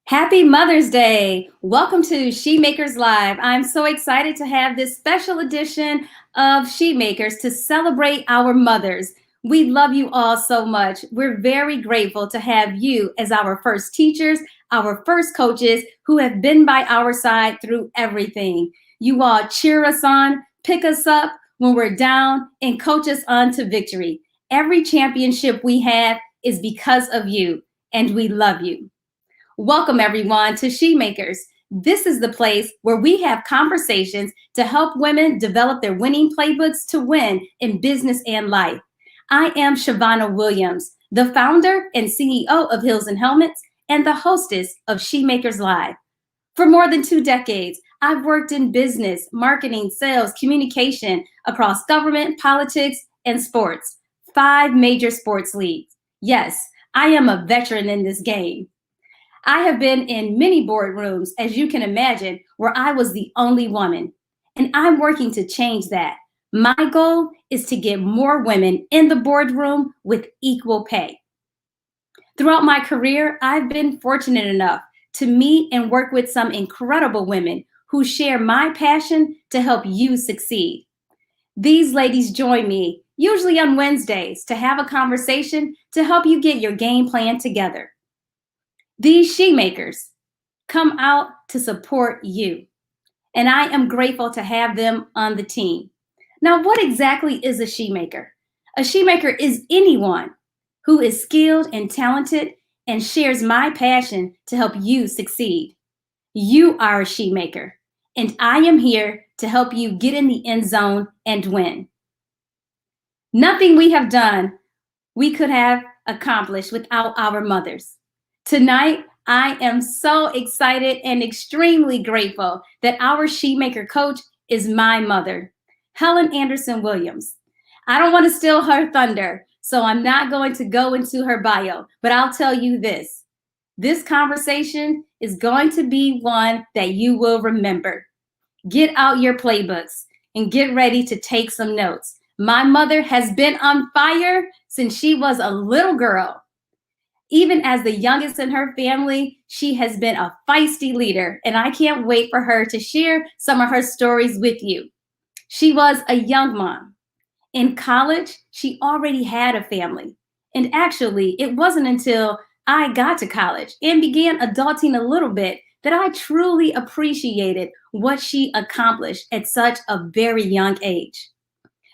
Happy Mother's Day. Welcome to SHEMAKERS Live. I'm so excited to have this special edition of SHEMAKERS to celebrate our mothers. We love you all so much. We're very grateful to have you as our first teachers, our first coaches who have been by our side through everything. You all cheer us on, pick us up when we're down, and coach us on to victory. Every championship we have is because of you, and we love you. Welcome, everyone, to SHEMAKERS. This is the place where we have conversations to help women develop their winning playbooks to win in business and life. I am Shavannia Williams, the founder and CEO of Heels and Helmets and the hostess of SHEMAKERS Live. For more than 2 decades, I've worked in business, marketing, sales, communication across government, politics, and sports. 5 major sports leagues. Yes, I am a veteran in this game. I have been in many boardrooms, as you can imagine, where I was the only woman, and I'm working to change that. My goal is to get more women in the boardroom with equal pay. Throughout my career, I've been fortunate enough to meet and work with some incredible women who share my passion to help you succeed. These ladies join me, usually on Wednesdays, to have a conversation to help you get your game plan together. These SHEMAKERS come out to support you, and I am grateful to have them on the team. Now, what exactly is a SHEMAKER? A SHEMAKER is anyone who is skilled and talented and shares my passion to help you succeed. You are a SHEMAKER, and I am here to help you get in the end zone and win. Nothing we have done we could have accomplished without our mothers. Tonight, I am so excited and extremely grateful that our SHEMAKER coach is my mother, Helen Anderson-Williams. I don't want to steal her thunder, so I'm not going to go into her bio, but I'll tell you this. This conversation is going to be one that you will remember. Get out your playbooks and get ready to take some notes. My mother has been on fire since she was a little girl. Even as the youngest in her family, she has been a feisty leader, and I can't wait for her to share some of her stories with you. She was a young mom. In college, she already had a family. And actually, it wasn't until I got to college and began adulting a little bit that I truly appreciated what she accomplished at such a very young age.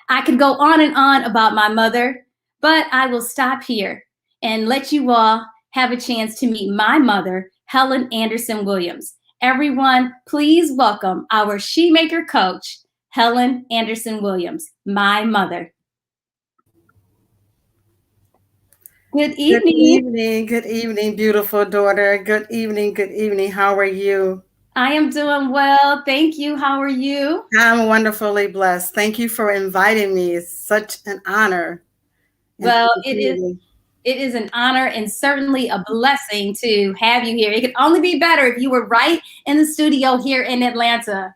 I could go on and on about my mother, but I will stop here and let you all have a chance to meet my mother, Helen Anderson-Williams. Everyone, please welcome our SHEMAKER coach, Helen Anderson-Williams, my mother. Good evening. Good evening, beautiful daughter. Good evening. How are you? I am doing well. Thank you. How are you? I'm wonderfully blessed. Thank you for inviting me. It's such an honor. Well, it is an honor and certainly a blessing to have you here. It could only be better if you were right in the studio here in Atlanta.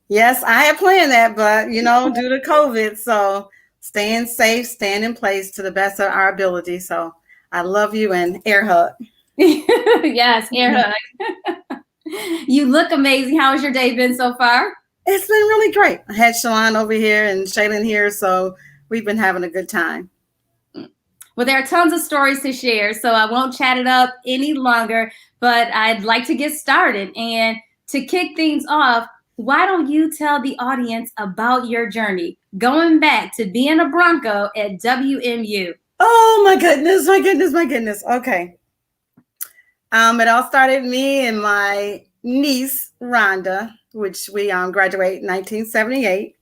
Yes, I had planned that, but due to COVID, so staying safe, staying in place to the best of our ability. So I love you and air hug. Yes, air hug. You look amazing. How has your day been so far? It's been really great. I had Shalon over here and Shaylin here, so we've been having a good time. Well, there are tons of stories to share, so I won't chat it up any longer, but I'd like to get started. And to kick things off, why don't you tell the audience about your journey, going back to being a Bronco at WMU? Oh, my goodness. Okay. It all started me and my niece, Rhonda, which we graduated in 1978.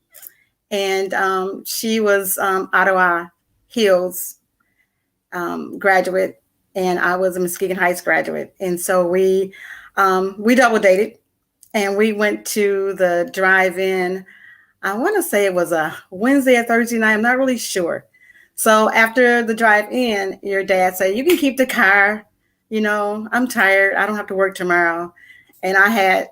And she was Ottawa Hills graduate, and I was a Muskegon Heights graduate. And so we double dated, and we went to the drive-in. I want to say it was a Wednesday or Thursday night. I'm not really sure. So after the drive-in, your dad said, "You can keep the car. I'm tired. I don't have to work tomorrow." And I had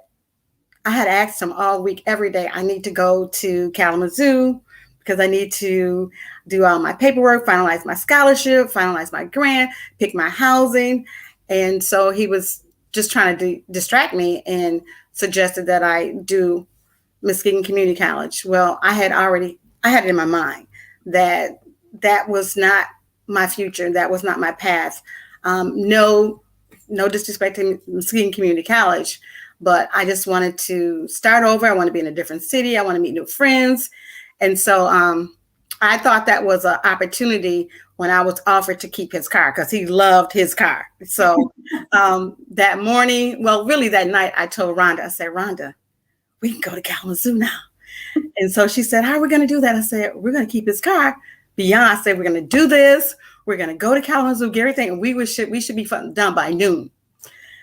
asked him all week, every day, I need to go to Kalamazoo because I need to do all my paperwork, finalize my scholarship, finalize my grant, pick my housing. And so he was just trying to distract me and suggested that I do Muskegon Community College. Well, I had it in my mind that that was not my future. That was not my path. No disrespect to Muskegon Community College, but I just wanted to start over. I want to be in a different city. I want to meet new friends. And so I thought that was an opportunity when I was offered to keep his car because he loved his car. So that morning, well, really that night, I told Rhonda, I said, Rhonda, we can go to Kalamazoo now. And so she said, how are we going to do that? I said, we're going to keep his car. Beyonce said, we're going to do this. We're going to go to Kalamazoo, get everything, and we should be done by noon.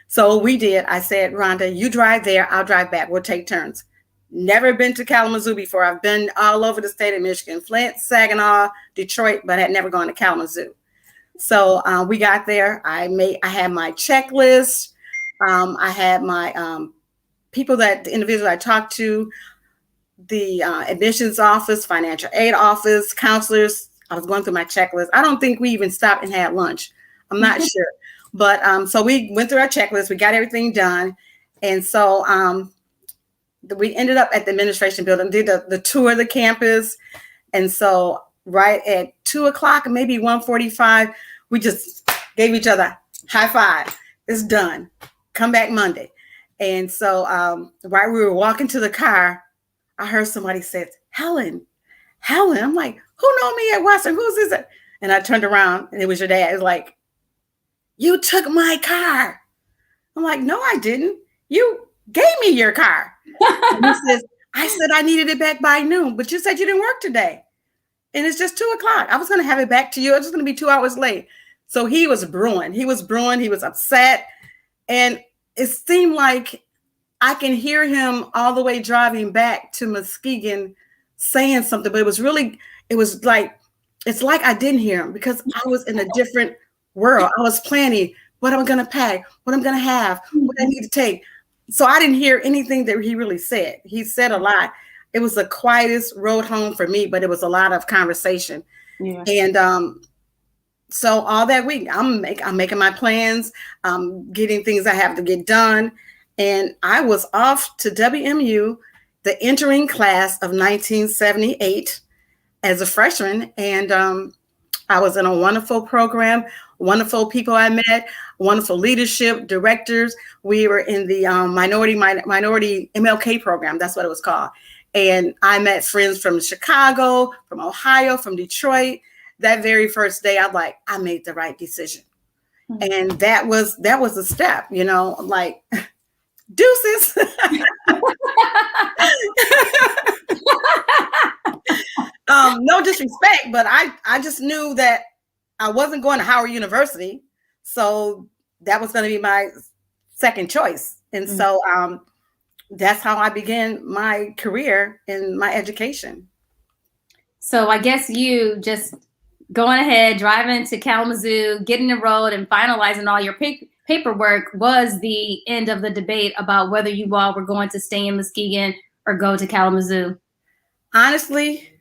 So we did. I said, Rhonda, you drive there. I'll drive back. We'll take turns. Never been to Kalamazoo before. I've been all over the state of Michigan, Flint, Saginaw, Detroit, but had never gone to Kalamazoo. So we got there. I had my checklist. I had my the individuals I talked to, the admissions office, financial aid office, counselors. I was going through my checklist. I don't think we even stopped and had lunch. I'm not sure. But so we went through our checklist. We got everything done. And so we ended up at the administration building, did the tour of the campus. And so right at 2:00, maybe 1:45, we just gave each other high five. It's done. Come back Monday. And so right we were walking to the car, I heard somebody say, Helen. I'm like, who know me at Western? Who's this? And I turned around and it was your dad. It was like, you took my car. I'm like, no, I didn't. You gave me your car. And he says, I said I needed it back by noon, but you said you didn't work today. And it's just 2:00. I was going to have it back to you. It was going to be 2 hours late. So he was brewing. He was upset. And it seemed like I can hear him all the way driving back to Muskegon saying something, but it's like I didn't hear him because I was in a different world. I was planning what I'm going to pack, what I'm going to have, what I need to take. So I didn't hear anything that he really said. He said a lot. It was the quietest road home for me, but it was a lot of conversation. Yeah. And so all that week, I'm making my plans, getting things I have to get done. And I was off to WMU, the entering class of 1978 as a freshman. And I was in a wonderful program, wonderful people I met, wonderful leadership, directors. We were in the minority MLK program. That's what it was called. And I met friends from Chicago, from Ohio, from Detroit. That very first day, I'm like, I made the right decision. Mm-hmm. And that was a step, like deuces. No disrespect, but I just knew that I wasn't going to Howard University. So that was going to be my second choice. And mm-hmm. So that's how I began my career in my education. So I guess you just going ahead, driving to Kalamazoo, getting enrolled and finalizing all your paperwork was the end of the debate about whether you all were going to stay in Muskegon or go to Kalamazoo. Honestly,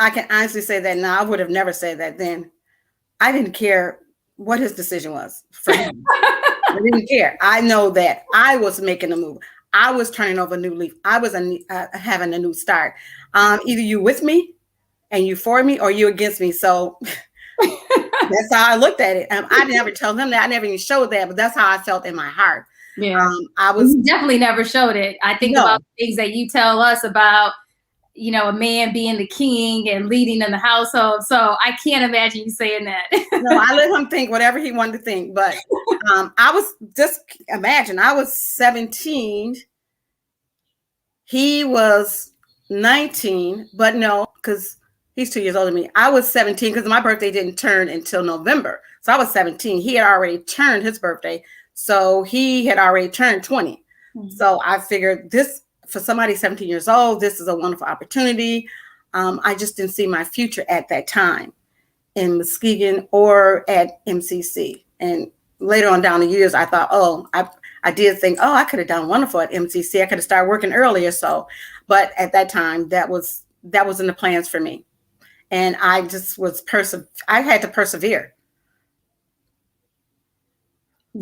I can honestly say that now. I would have never said that then. I didn't care what his decision was for him. I didn't care. I know that I was making a move. I was turning over a new leaf. I was having a new start. Either you with me and you for me or you against me. So that's how I looked at it. I never told him that. I never even showed that, but that's how I felt in my heart. Yeah, you definitely never showed it. I think about things that you tell us about, a man being the king and leading in the household. So I can't imagine you saying that. No, I let him think whatever he wanted to think. But I was just imagine I was 17. He was 19, but no, because he's 2 years older than me. I was 17 because my birthday didn't turn until November. So I was 17. He had already turned his birthday. So he had already turned 20. Mm-hmm. So I figured this, for somebody 17 years old, this is a wonderful opportunity. I just didn't see my future at that time in Muskegon or at MCC. And later on down the years, I thought, I did think, I could have done wonderful at MCC. I could have started working earlier. So, but at that time, that was in the plans for me. And I just I had to persevere.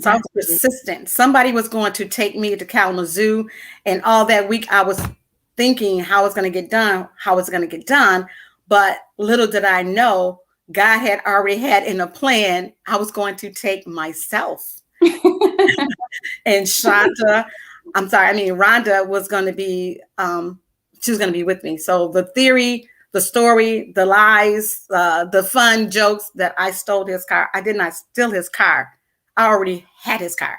So I was persistent. Somebody was going to take me to Kalamazoo, and all that week I was thinking how it's going to get done. But little did I know, God had already had in a plan, I was going to take myself. And Rhonda was going to be, she was going to be with me. So the theory, the story, the lies, the fun jokes that I stole his car. I did not steal his car. I already had his car.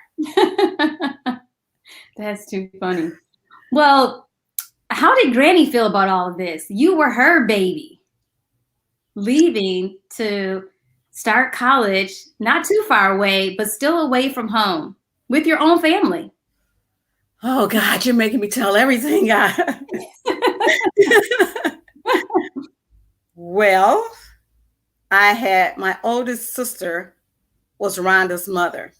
That's too funny. Well, how did Granny feel about all of this? You were her baby, leaving to start college, not too far away, but still away from home with your own family. Oh God, you're making me tell everything. Well, I had my oldest sister was Rhonda's mother.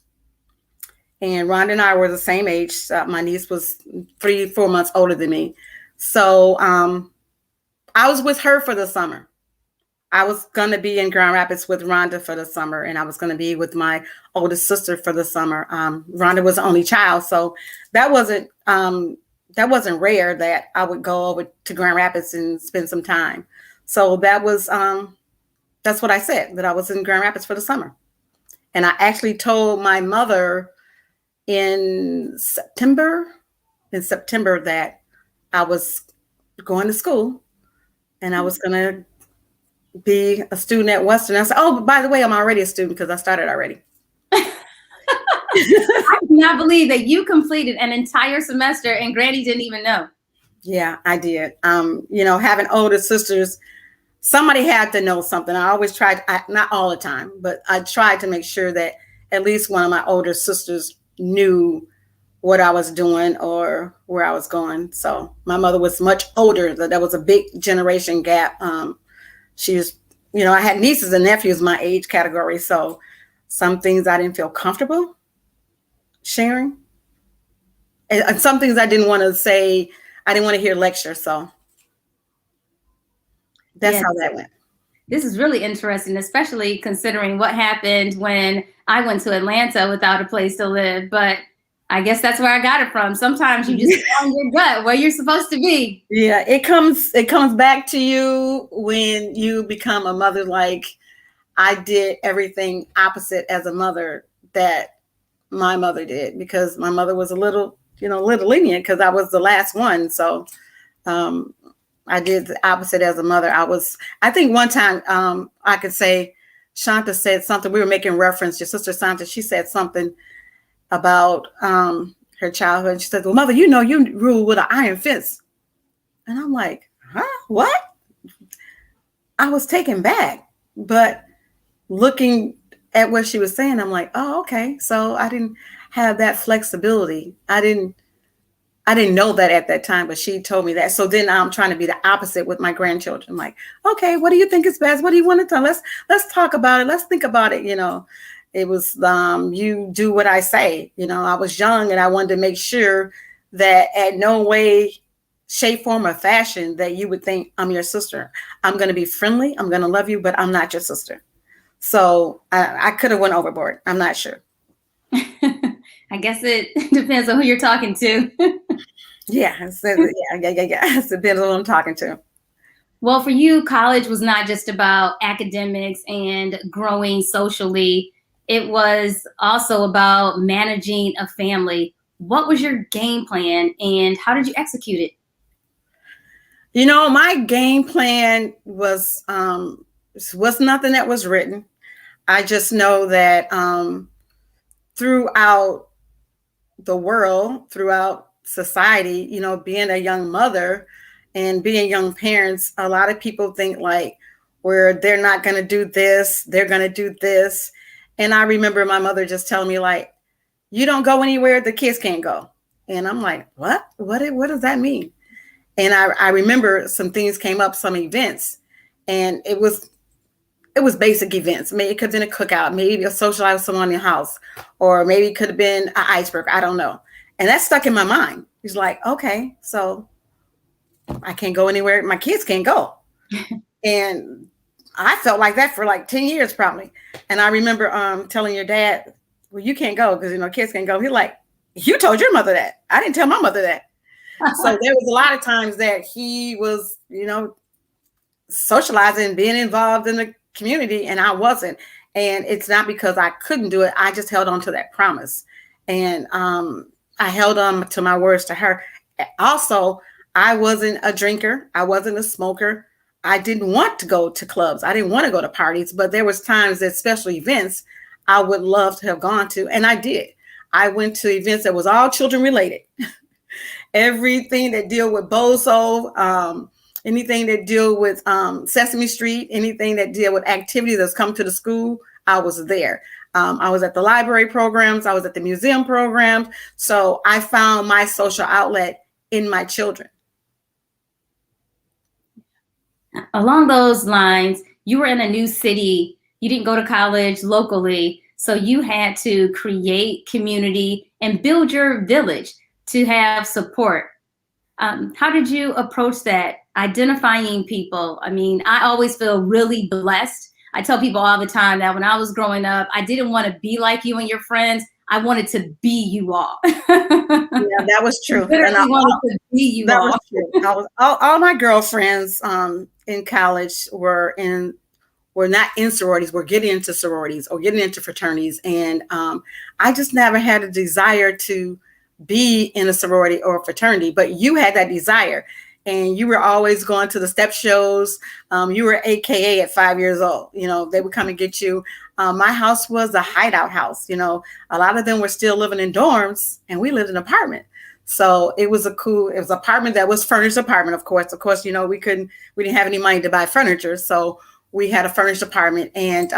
And Rhonda and I were the same age. My niece was 3-4 months older than me. So I was with her for the summer. I was going to be in Grand Rapids with Rhonda for the summer, and I was going to be with my oldest sister for the summer. Rhonda was the only child, so that wasn't rare that I would go over to Grand Rapids and spend some time. So that was that's what I said, that I was in Grand Rapids for the summer. And I actually told my mother in September that I was going to school and I was going to be a student at Western. I said, oh, by the way, I'm already a student because I started already. I cannot believe that you completed an entire semester and Granny didn't even know. Yeah, I did. Having older sisters, somebody had to know something. I always tried, not all the time, but I tried to make sure that at least one of my older sisters knew what I was doing or where I was going. So my mother was much older. There was a big generation gap. She was, I had nieces and nephews my age category. So some things I didn't feel comfortable sharing. And some things I didn't want to say, I didn't want to hear lecture. So that's how that went. This is really interesting, especially considering what happened when I went to Atlanta without a place to live. But I guess that's where I got it from. Sometimes you just find your gut where you're supposed to be. Yeah, it comes back to you when you become a mother. Like I did everything opposite as a mother that my mother did, because my mother was a little lenient because I was the last one. So I did the opposite as a mother. I think one time I could say Shanta said something. We were making reference, your sister Shanta, she said something about her childhood. And she said, well, mother, you rule with an iron fist. And I'm like, huh? What? I was taken back. But looking at what she was saying, I'm like, oh, okay. So I didn't have that flexibility. I didn't know that at that time, but she told me that. So then I'm trying to be the opposite with my grandchildren. I'm like, okay, what do you think is best? What do you want to tell? Let's talk about it. Let's think about it. It was, you do what I say. I was young and I wanted to make sure that at no way, shape, form, or fashion that you would think I'm your sister. I'm going to be friendly. I'm going to love you, but I'm not your sister. So I could have went overboard. I'm not sure. I guess it depends on who you're talking to. Yeah. It depends on who I'm talking to. Well, for you, college was not just about academics and growing socially. It was also about managing a family. What was your game plan and how did you execute it? My game plan was nothing that was written. I just know that throughout the world, throughout society, being a young mother and being young parents, a lot of people think like, where they're not going to do this, they're going to do this. And I remember my mother just telling me like, you don't go anywhere, the kids can't go. And I'm like, what does that mean? And I remember some things came up, some events, and it was basic events. Maybe it could have been a cookout, maybe a socialize with someone in the house, or maybe it could have been an iceberg. I don't know. And that stuck in my mind. He's like, okay, so I can't go anywhere. My kids can't go. And I felt like that for like 10 years probably. And I remember telling your dad, well, you can't go because, kids can't go. He's like, you told your mother that. I didn't tell my mother that. So there was a lot of times that he was, socializing, being involved in the community, and I wasn't. And it's not because I couldn't do it. I just held on to that promise. And I held on to my words to her. Also, I wasn't a drinker. I wasn't a smoker. I didn't want to go to clubs. I didn't want to go to parties, but there was times at special events I would love to have gone to. And I did. I went to events that was all children related. Everything that deal with Bozo, anything that deal with Sesame Street, anything that deal with activities that's come to the school, I was there. I was at the library programs. I was at the museum programs. So I found my social outlet in my children. Along those lines, you were in a new city. You didn't go to college locally. So you had to create community and build your village to have support. How did you approach that? Identifying people. I mean, I always feel really blessed. I tell people all the time that when I was growing up, I didn't want to be like you and your friends. I wanted to be you all. Yeah, that was true. And I wanted to be you all. Was true. All my girlfriends in college were not in sororities, were getting into sororities or getting into fraternities. And I just never had a desire to be in a sorority or a fraternity, but you had that desire. And you were always going to the step shows. You were AKA at 5 years old. They would come and get you. My house was a hideout house. A lot of them were still living in dorms, and we lived in an apartment. So it was an apartment that was furnished apartment, of course. We didn't have any money to buy furniture. So we had a furnished apartment. And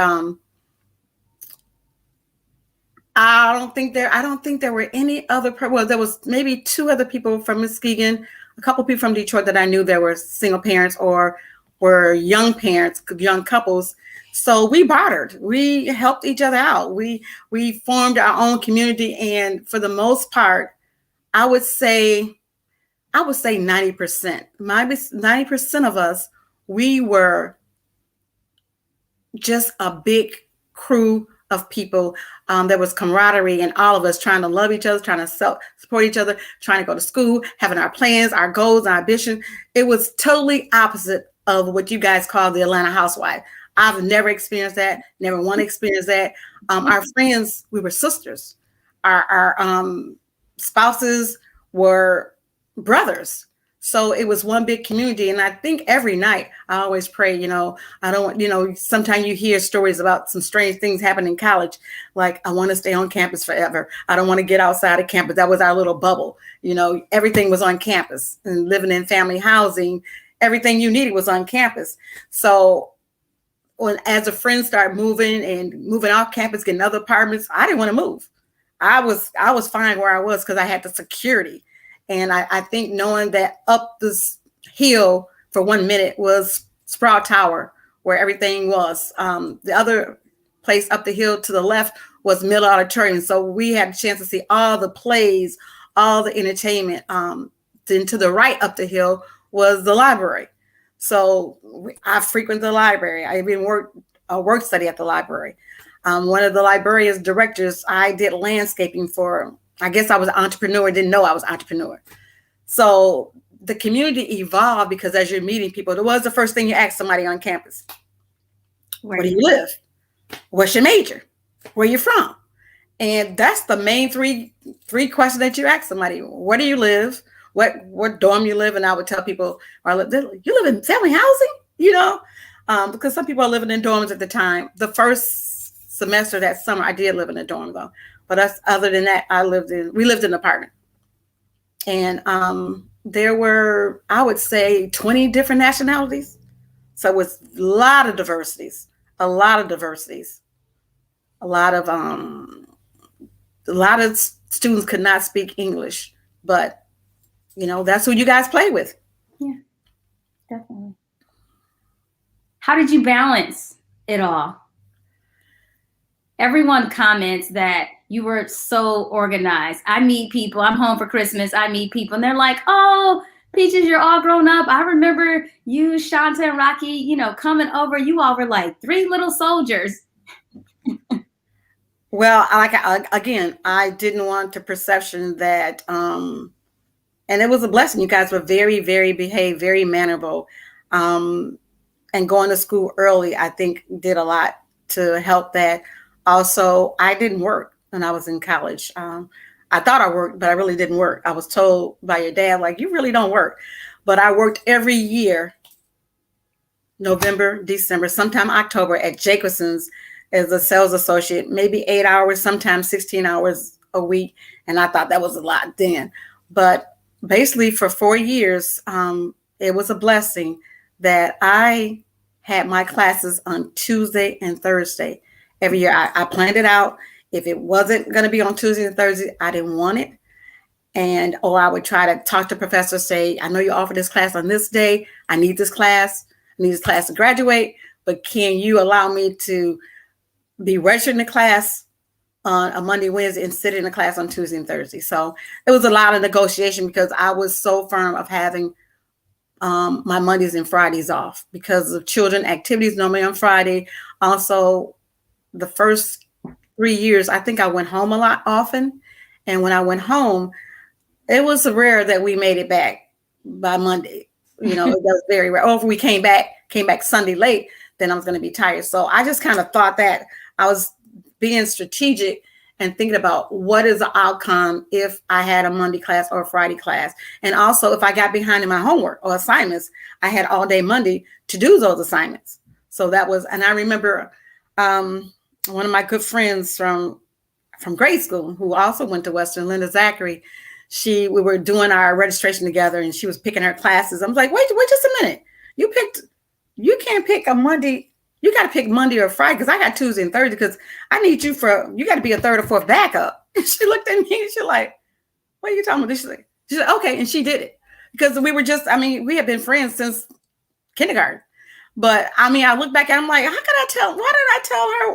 I don't think there were any other, well, there was maybe 2 other people from Muskegon, a couple people from Detroit that I knew that were single parents or were young parents, young couples. So we bartered. We helped each other out. We formed our own community. And for the most part, I would say 90%. 90% of us, we were just a big crew of people. There was camaraderie and all of us trying to love each other, trying to support each other, trying to go to school, having our plans, our goals, our ambition. It was totally opposite of what you guys call the Atlanta housewife. I've never experienced that, never want to experience that. Our friends, we were sisters. Our spouses were brothers. So it was one big community. And I think every night I always pray, sometimes you hear stories about some strange things happening in college. Like, I want to stay on campus forever. I don't want to get outside of campus. That was our little bubble. Everything was on campus, and living in family housing, everything you needed was on campus. So as the friends started moving off campus, getting other apartments, I didn't want to move. I was fine where I was because I had the security. And I think knowing that up this hill for 1 minute was Sprout Tower, where everything was. The other place up the hill to the left was Miller Auditorium. So we had a chance to see all the plays, all the entertainment. Then to the right up the hill was the library. So I frequented the library. I even worked a work study at the library. One of the librarian's directors, I did landscaping for. I guess I was an entrepreneur, didn't know I was an entrepreneur. So the community evolved because as you're meeting people, it was the first thing you ask somebody on campus. Where do you live? What's your major? Where you from? And that's the main three questions that you ask somebody. Where do you live? What dorm you live in? I would tell people, you live in family housing? Because some people are living in dorms at the time. The first semester that summer, I did live in a dorm though. But other than that, we lived in an apartment. And there were, I would say, 20 different nationalities. So it was a lot of diversities. A lot of students could not speak English, but that's who you guys play with. Yeah, definitely. How did you balance it all? Everyone comments that you were so organized. I meet people, I'm home for Christmas, I meet people, and they're like, oh, Peaches, you're all grown up. I remember you, Shanta, and Rocky, coming over. You all were like 3 little soldiers. Well, again, I didn't want the perception that, and it was a blessing. You guys were very, very behaved, very mannerable. And going to school early, I think, did a lot to help that. Also, I didn't work when I was in college. I thought I worked, but I really didn't work. I was told by your dad, like, you really don't work. But I worked every year, November, December, sometime October at Jacobson's as a sales associate, maybe 8 hours, sometimes 16 hours a week. And I thought that was a lot then. But basically for 4 years, it was a blessing that I had my classes on Tuesday and Thursday every year. I planned it out. If it wasn't going to be on Tuesday and Thursday, I didn't want it. Or I would try to talk to professors, say, I know you offer this class on this day. I need this class. I need this class to graduate, but can you allow me to be registered in the class on a Monday, Wednesday, and sit in the class on Tuesday and Thursday? So it was a lot of negotiation because I was so firm of having my Mondays and Fridays off because of children activities normally on Friday. Also, the first 3 years, I think I went home a lot often. And when I went home, it was rare that we made it back by Monday. You know, it was very rare. Or if we came back Sunday late, then I was going to be tired. So I just kind of thought that I was being strategic and thinking about what is the outcome if I had a Monday class or a Friday class. And also if I got behind in my homework or assignments, I had all day Monday to do those assignments. So that was, and I remember one of my good friends from grade school who also went to Western, Linda Zachary, we were doing our registration together and she was picking her classes. I was like, wait just a minute. You can't pick a Monday. You got to pick Monday or Friday because I got Tuesday and Thursday because I need you got to be a third or fourth backup. And she looked at me and she's like, what are you talking about? She said, okay. And she did it because we had been friends since kindergarten. But I look back and I'm like, why did I tell her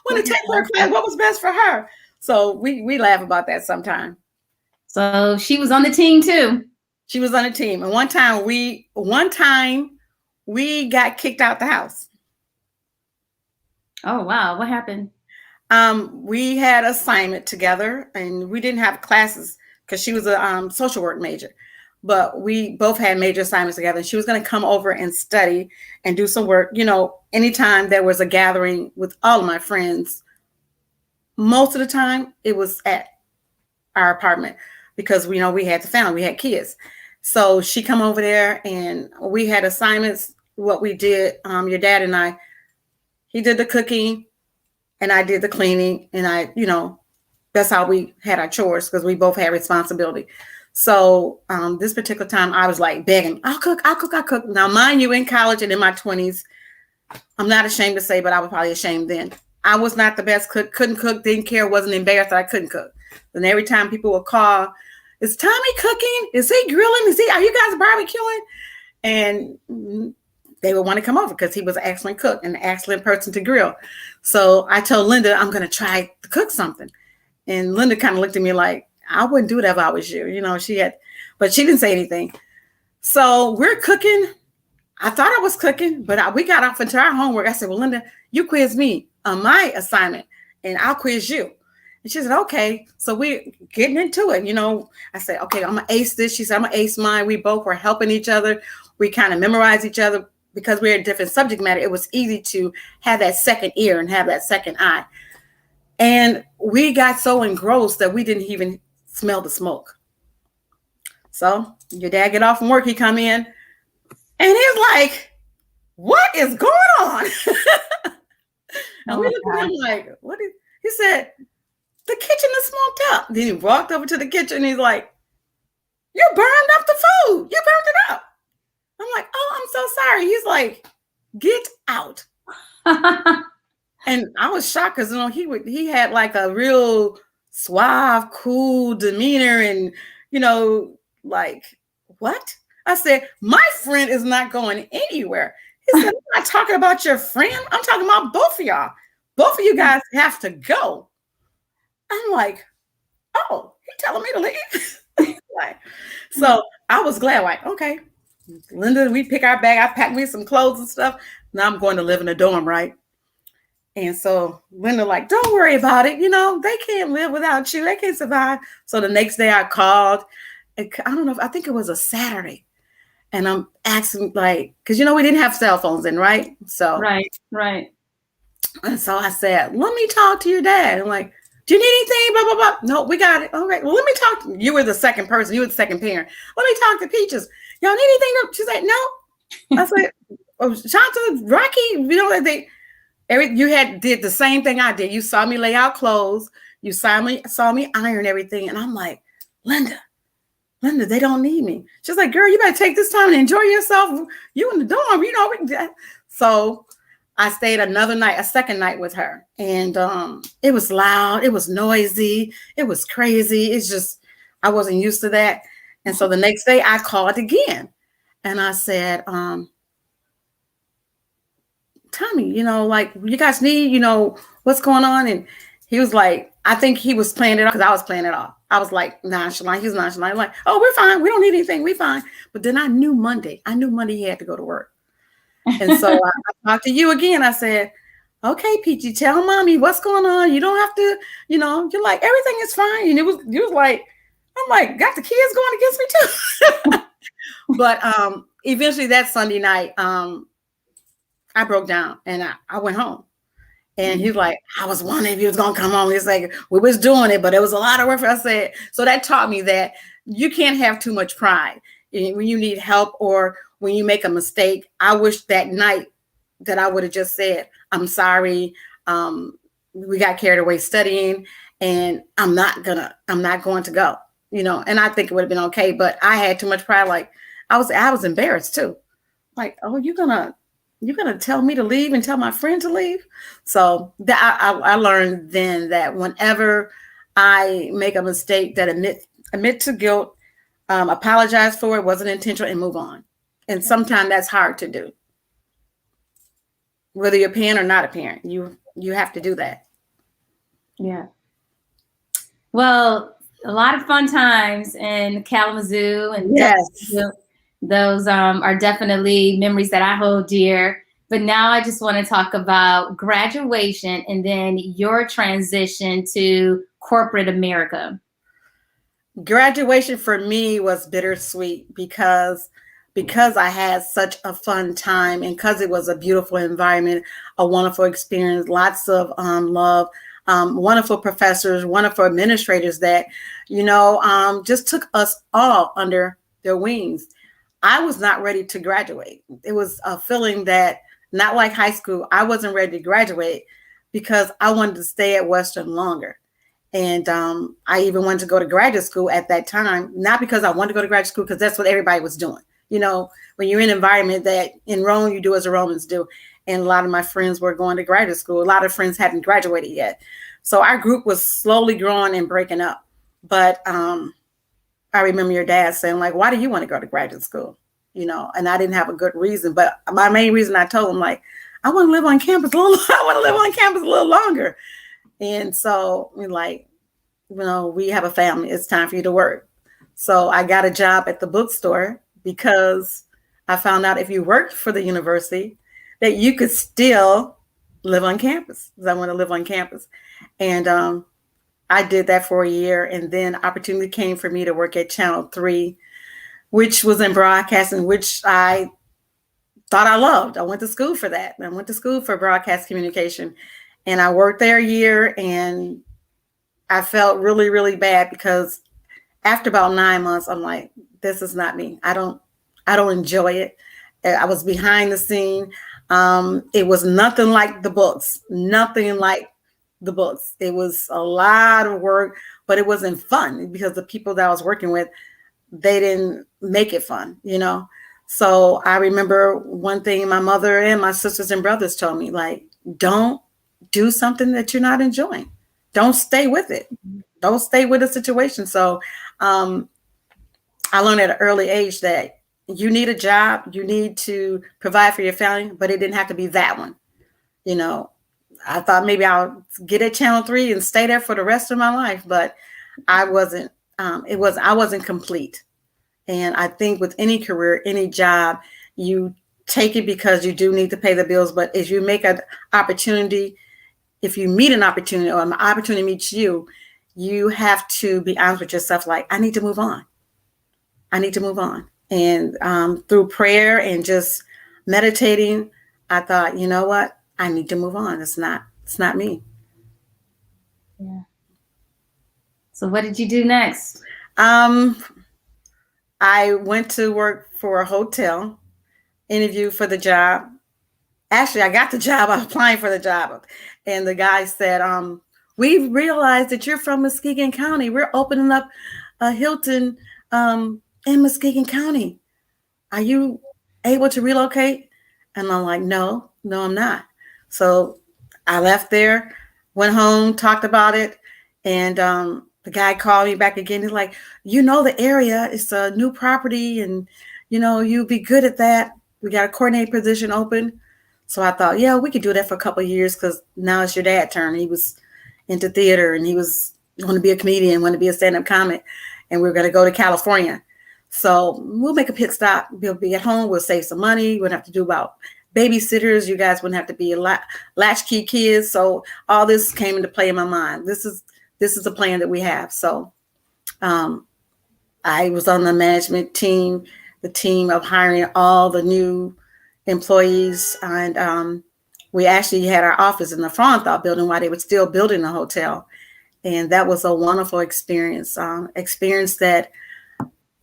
when to take her class, what was best for her? So we laugh about that sometime. So she was on the team too. She was on the team. And one time we got kicked out the house. Oh, wow. What happened? We had an assignment together and we didn't have classes because she was a social work major, but we both had major assignments together. She was going to come over and study and do some work. You know, anytime there was a gathering with all of my friends, most of the time it was at our apartment because we had the family, we had kids. So she come over there and we had assignments. What we did, your dad and I, he did the cooking and I did the cleaning and that's how we had our chores because we both had responsibility. So this particular time I was like begging, I'll cook. Now, mind you, in college and in my 20s, I'm not ashamed to say, but I was probably ashamed then. I was not the best cook, couldn't cook, didn't care, wasn't embarrassed that I couldn't cook. And every time people would call, is Tommy cooking? Is he grilling? Are you guys barbecuing? And they would want to come over because he was an excellent cook and an excellent person to grill. So I told Linda, I'm going to try to cook something. And Linda kind of looked at me like, I wouldn't do it if I was you. But she didn't say anything. So we're cooking. I thought I was cooking, but we got off into our homework. I said, well, Linda, you quiz me on my assignment and I'll quiz you. And she said, okay. So we're getting into it. I said, okay, I'm going to ace this. She said, I'm going to ace mine. We both were helping each other. We kind of memorized each other because we're in different subject matter. It was easy to have that second ear and have that second eye. And we got so engrossed that we didn't even smell the smoke. So your dad get off from work. He come in and he's like, what is going on? And we looked at him like, what is, he said, the kitchen is smoked up. Then he walked over to the kitchen and he's like, you burned up the food. You burned it up. I'm like, oh, I'm so sorry. He's like, get out. And I was shocked because he had like a real suave, cool demeanor and like, what? I said, my friend is not going anywhere. He said, I'm not talking about your friend. I'm talking about both of y'all. Both of you guys have to go. I'm like, oh, he's telling me to leave. So I was glad, like, okay, Linda, we pick our bag. I packed me some clothes and stuff. Now I'm going to live in a dorm, right? And so Linda like, don't worry about it. You know, they can't live without you. They can't survive. So the next day I called. I don't know, I think it was a Saturday. And I'm asking like, because, you know, we didn't have cell phones then, right? So, right. And so I said, let me talk to your dad. I'm like, do you need anything? Blah, blah, blah. No, we got it. All right. Well, let me talk to you. You were the second person. You were the second parent. Let me talk to Peaches. Y'all need anything? She's like, no. I said, oh, Shanta, Rocky, you know, did the same thing I did. You saw me lay out clothes. You saw me iron everything. And I'm like, Linda, they don't need me. She's like, girl, you better take this time and enjoy yourself. You in the dorm, you know. So I stayed a second night with her. And it was loud. It was noisy. It was crazy. It's just, I wasn't used to that. And so the next day I called again. And I said, Tommy, you know, like, you guys need, you know, what's going on? And he was like, I think he was playing it off because I was playing it off. I was like nonchalant. He was nonchalant. I'm like, oh, we're fine. We don't need anything. We're fine. But then I knew Monday he had to go to work. And so I talked to you again. I said, okay, Peachy, tell mommy what's going on. You don't have to, you know, you're like, everything is fine. And you was like, I'm like, got the kids going against me too. But eventually that Sunday night, I broke down and I went home. And he's like, I was wondering if he was going to come home. He's like, we was doing it, but it was a lot of work for us. I said, so that taught me that you can't have too much pride when you need help or when you make a mistake. I wish that night that I would have just said, I'm sorry. We got carried away studying and I'm not going to go, you know, and I think it would have been okay, but I had too much pride. Like I was embarrassed too. Like, oh, you're going to tell me to leave and tell my friend to leave? So that I learned then that whenever I make a mistake, that admit to guilt, apologize for it, wasn't intentional, and move on. And sometimes that's hard to do. Whether you're a parent or not a parent, you have to do that. Yeah. Well, a lot of fun times in Kalamazoo, and yes, those are definitely memories that I hold dear. But now I just want to talk about graduation and then your transition to corporate America. Graduation for me was bittersweet because I had such a fun time and because it was a beautiful environment, a wonderful experience, lots of love, wonderful professors, wonderful administrators that, you know, just took us all under their wings. I was not ready to graduate. It was a feeling that, not like high school, I wasn't ready to graduate because I wanted to stay at Western longer. And I even wanted to go to graduate school at that time, not because I wanted to go to graduate school, because that's what everybody was doing. You know, when you're in an environment that in Rome, you do as the Romans do. And a lot of my friends were going to graduate school. A lot of friends hadn't graduated yet. So our group was slowly growing and breaking up. But I remember your dad saying, like, why do you want to go to graduate school? You know, and I didn't have a good reason. But my main reason, I told him, like, I want to live on campus a little longer. And so we're like, you know, we have a family. It's time for you to work. So I got a job at the bookstore because I found out if you worked for the university that you could still live on campus, because I want to live on campus. And I did that for a year. And then opportunity came for me to work at Channel 3, which was in broadcasting, which I thought I loved. I went to school for that. I went to school for broadcast communication. And I worked there a year, and I felt really, really bad because after about 9 months, I'm like, this is not me. I don't enjoy it. I was behind the scene. It was nothing like the books, It was a lot of work, but it wasn't fun because the people that I was working with, they didn't make it fun, you know? So I remember one thing my mother and my sisters and brothers told me, like, don't do something that you're not enjoying. Don't stay with it. Don't stay with the situation. So I learned at an early age that you need a job, you need to provide for your family, but it didn't have to be that one. You know, I thought maybe I'll get at Channel 3 and stay there for the rest of my life, but I wasn't. I wasn't complete. And I think with any career, any job, you take it because you do need to pay the bills. But if you make an opportunity if you meet an opportunity or an opportunity meets you, you have to be honest with yourself. Like, I need to move on. I need to move on. And through prayer and just meditating, I thought, you know what? I need to move on. It's not me. Yeah. So what did you do next? I went to work for a hotel, interviewed for the job. Actually, I got the job. I was applying for the job. And the guy said, we realized that you're from Muskegon County. We're opening up a Hilton in Muskegon County. Are you able to relocate? And I'm like, no, I'm not. So I left there, went home, talked about it. And the guy called me back again. He's like, you know, the area, it's a new property and, you know, you'd be good at that. We got a coordinator position open. So I thought, yeah, we could do that for a couple of years because now it's your dad's turn. He was into theater and he was going to be a comedian, want to be a stand-up comic. And we were going to go to California. So we'll make a pit stop. We'll be at home. We'll save some money. We wouldn't have to do about babysitters. You guys wouldn't have to be latchkey kids. So all this came into play in my mind. This is a plan that we have. So I was on the management team, the team of hiring all the new employees. And we actually had our office in the Fronthal building while they were still building the hotel. And that was a wonderful experience, experience that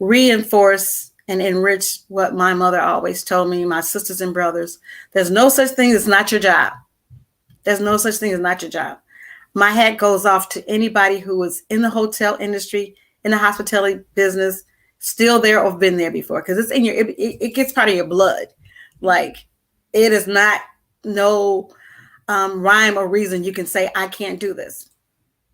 reinforced and enriched what my mother always told me, my sisters and brothers. There's no such thing as not your job. There's no such thing as not your job. My hat goes off to anybody who is in the hotel industry, in the hospitality business, still there or been there before, because it's in your, it gets part of your blood. Like, it is not no rhyme or reason you can say, I can't do this.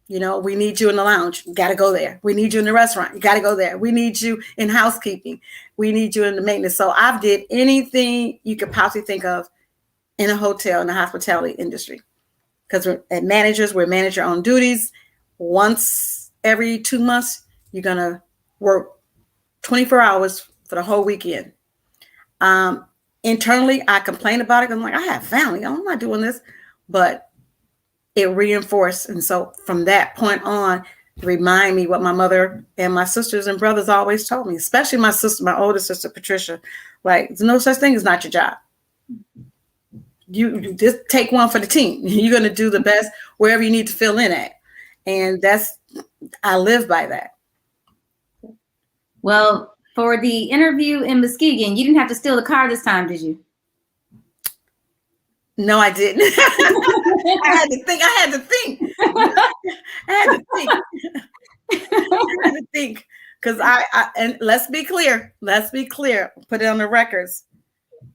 You know, we need you in the lounge. You got to go there. We need you in the restaurant. You got to go there. We need you in housekeeping. We need you in the maintenance. So I've did anything you could possibly think of in a hotel, in the hospitality industry. Because at managers, we manage your own duties. Once every 2 months, you're going to work 24 hours for the whole weekend. Internally, I complain about it. I'm like, I have family. I'm not doing this. But it reinforced. And so from that point on, remind me what my mother and my sisters and brothers always told me, especially my sister, my older sister, Patricia, like, there's no such thing as not your job. You just take one for the team. You're going to do the best wherever you need to fill in at. And I live by that. Well, for the interview in Muskegon, you didn't have to steal the car this time, did you? No, I didn't. I had to think. Because and let's be clear, put it on the records.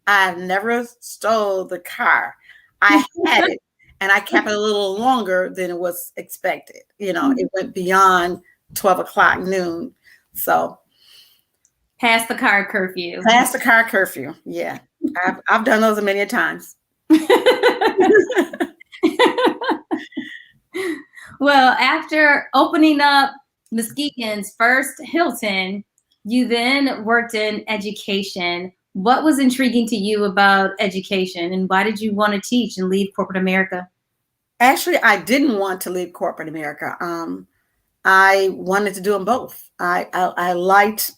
I never stole the car. I had it and I kept it a little longer than it was expected. You know, it went beyond 12 o'clock noon. So past the car curfew. Yeah. I've done those many times. Well, after opening up Muskegon's first Hilton, you then worked in education. What was intriguing to you about education, and why did you want to teach and leave corporate America? Actually, I didn't want to leave corporate America. I wanted to do them both. I liked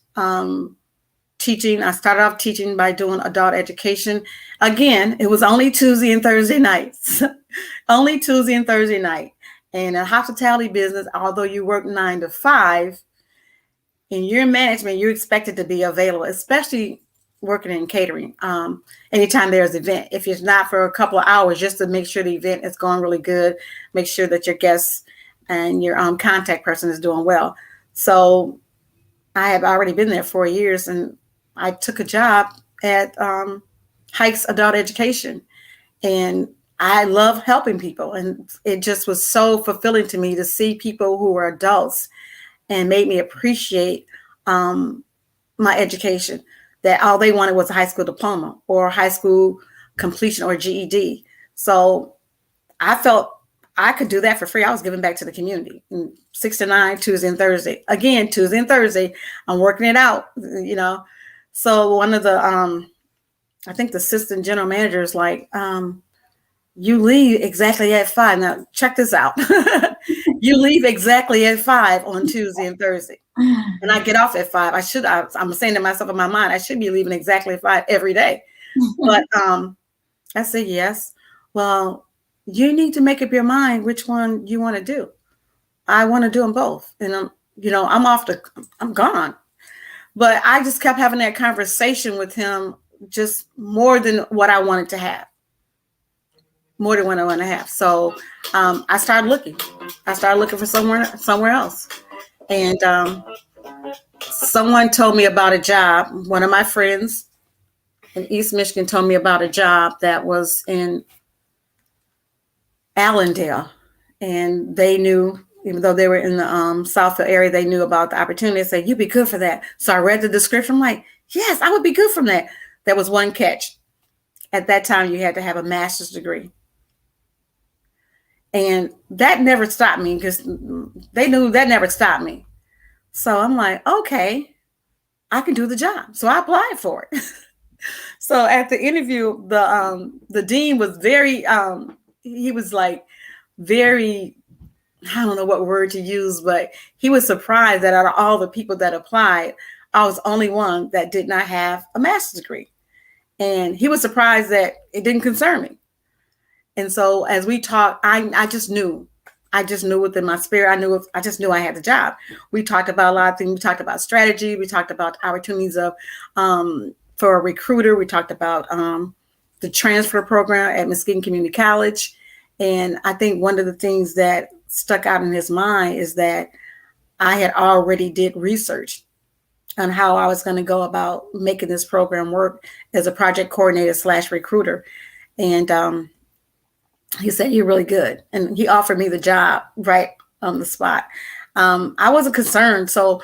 teaching. I started off teaching by doing adult education. Again, it was only Tuesday and Thursday nights. Only Tuesday and Thursday night. And in a hospitality business, although you work 9 to 5, in your management, you're expected to be available, especially working in catering. Anytime there's an event, if it's not for a couple of hours, just to make sure the event is going really good, make sure that your guests and your contact person is doing well. So I have already been there 4 years, and I took a job at Hikes Adult Education, and I love helping people. And it just was so fulfilling to me to see people who were adults, and made me appreciate my education, that all they wanted was a high school diploma or high school completion or GED. So I felt I could do that for free. I was giving back to the community. 6 to 9, Tuesday and Thursday. Again, Tuesday and Thursday, I'm working it out, you know. So one of the, I think the assistant general manager is like, you leave exactly at 5. Now, check this out. You leave exactly at 5 on Tuesday and Thursday. And I get off at 5. I'm saying to myself in my mind, I should be leaving exactly at 5 every day. But I said, yes. Well, you need to make up your mind which one you want to do. I want to do them both. And I'm gone. But I just kept having that conversation with him, just more than what I wanted to have. More than what I want to have. So I started looking. I started looking for somewhere else. And someone told me about a job. One of my friends in East Michigan told me about a job that was in Allendale. And they knew, even though they were in the Southfield area, they knew about the opportunity. They said, you'd be good for that. So I read the description. I'm like, yes, I would be good from that. There was one catch. At that time, you had to have a master's degree. And that never stopped me, because they knew that never stopped me. So I'm like, okay, I can do the job. So I applied for it. So at the interview, the dean was he was like very, I don't know what word to use, but he was surprised that out of all the people that applied, I was the only one that did not have a master's degree. And he was surprised that it didn't concern me. And so as we talked, I just knew within my spirit, I just knew I had the job. We talked about a lot of things. We talked about strategy. We talked about opportunities of, for a recruiter. We talked about the transfer program at Muskegon Community College. And I think one of the things that stuck out in his mind is that I had already did research on how I was going to go about making this program work as a project coordinator / recruiter. And he said, you're really good. And he offered me the job right on the spot. I wasn't concerned. So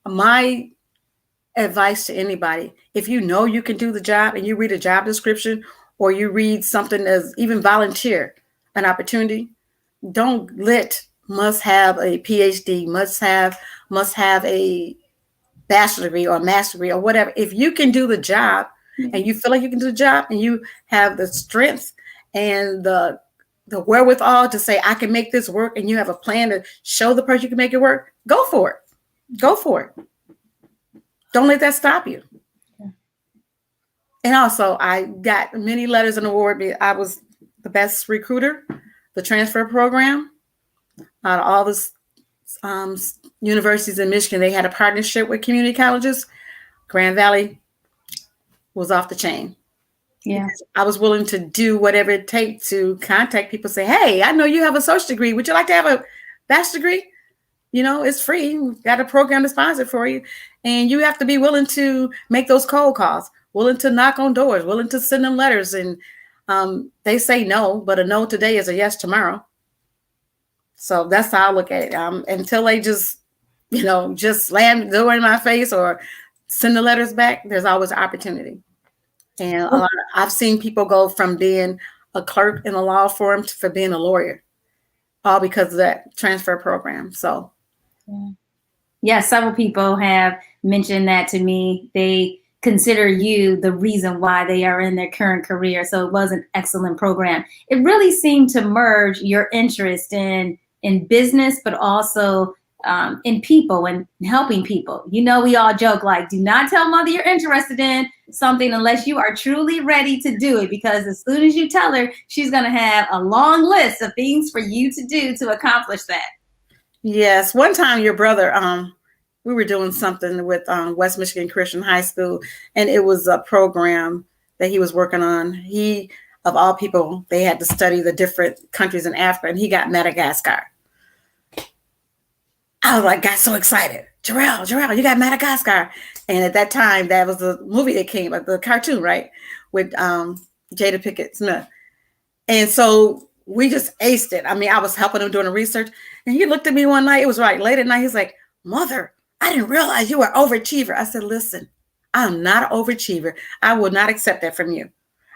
my advice to anybody, if you know you can do the job and you read a job description, or you read something as even volunteer an opportunity, don't must have a PhD, must have a bachelor degree or master degree or whatever. If you can do the job and you feel like you can do the job and you have the strength and the wherewithal to say, I can make this work, and you have a plan to show the person you can make it work, go for it. Go for it. Don't let that stop you. Yeah. And also, I got many letters and awards. I was the best recruiter, the transfer program. Out of all the universities in Michigan, they had a partnership with community colleges. Grand Valley was off the chain. Yeah, I was willing to do whatever it takes to contact people, say, hey, I know you have a social degree. Would you like to have a bachelor's degree? You know, it's free. We've got a program to sponsor for you. And you have to be willing to make those cold calls, willing to knock on doors, willing to send them letters. And they say no, but a no today is a yes tomorrow. So that's how I look at it. Until they just slam the door in my face or send the letters back, there's always an opportunity. And I've seen people go from being a clerk in a law firm for being a lawyer, all because of that transfer program. So, yeah, several people have mentioned that to me. They consider you the reason why they are in their current career. So it was an excellent program. It really seemed to merge your interest in business, but also in people and helping people. You know, we all joke like, do not tell mother you're interested in something unless you are truly ready to do it, because as soon as you tell her, she's going to have a long list of things for you to do to accomplish that. Yes. One time your brother, we were doing something with West Michigan Christian High School, and it was a program that he was working on. He, of all people, they had to study the different countries in Africa, and he got Madagascar. I was like, got so excited. Jarrell, you got Madagascar. And at that time, that was the movie that came, the cartoon, right? With Jada Pinkett Smith. And so we just aced it. I mean, I was helping him doing the research. And he looked at me one night, it was right late at night. He's like, Mother, I didn't realize you were an overachiever. I said, listen, I'm not an overachiever. I will not accept that from you.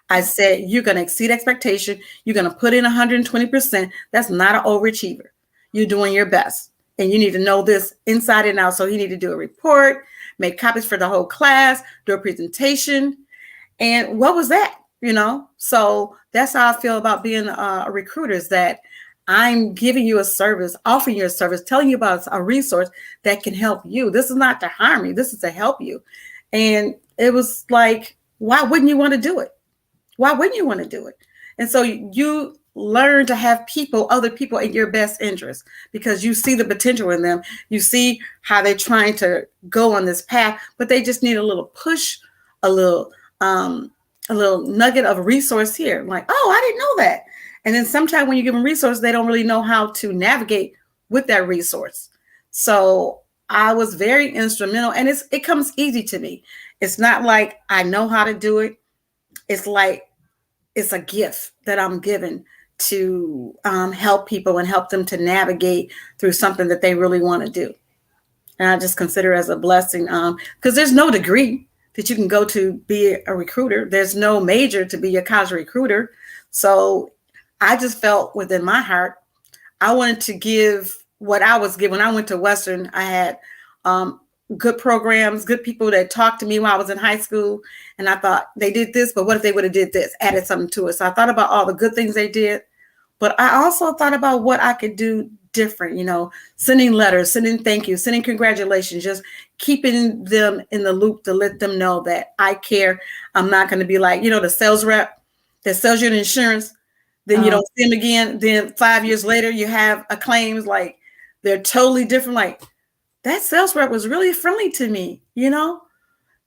I said, you're going to exceed expectation. You're going to put in 120%. That's not an overachiever. You're doing your best. And you need to know this inside and out. So he needed to do a report, make copies for the whole class, do a presentation. And what was that? So that's how I feel about being a recruiter, is that I'm giving you a service, offering you a service, telling you about a resource that can help you. This is not to harm you. This is to help you. And it was like, why wouldn't you want to do it? Why wouldn't you want to do it? And so you learn to have other people in your best interest, because you see the potential in them. You see how they're trying to go on this path, but they just need a little push, a little nugget of a resource here. Like, oh, I didn't know that. And then sometimes when you give them resources, they don't really know how to navigate with that resource. So I was very instrumental, and it comes easy to me. It's not like I know how to do it. It's like it's a gift that I'm given to help people and help them to navigate through something that they really want to do. And I just consider it as a blessing, because there's no degree that you can go to be a recruiter. There's no major to be a college recruiter. So I just felt within my heart, I wanted to give what I was given. When I went to Western, I had good programs, good people that talked to me while I was in high school. And I thought, they did this, but what if they would have did this, added something to it? So I thought about all the good things they did, but I also thought about what I could do different, sending letters, sending thank you, sending congratulations, just keeping them in the loop to let them know that I care. I'm not going to be like, the sales rep that sells you an insurance, then you don't see them again. Then 5 years later, you have a claims like they're totally different. Like, that sales rep was really friendly to me,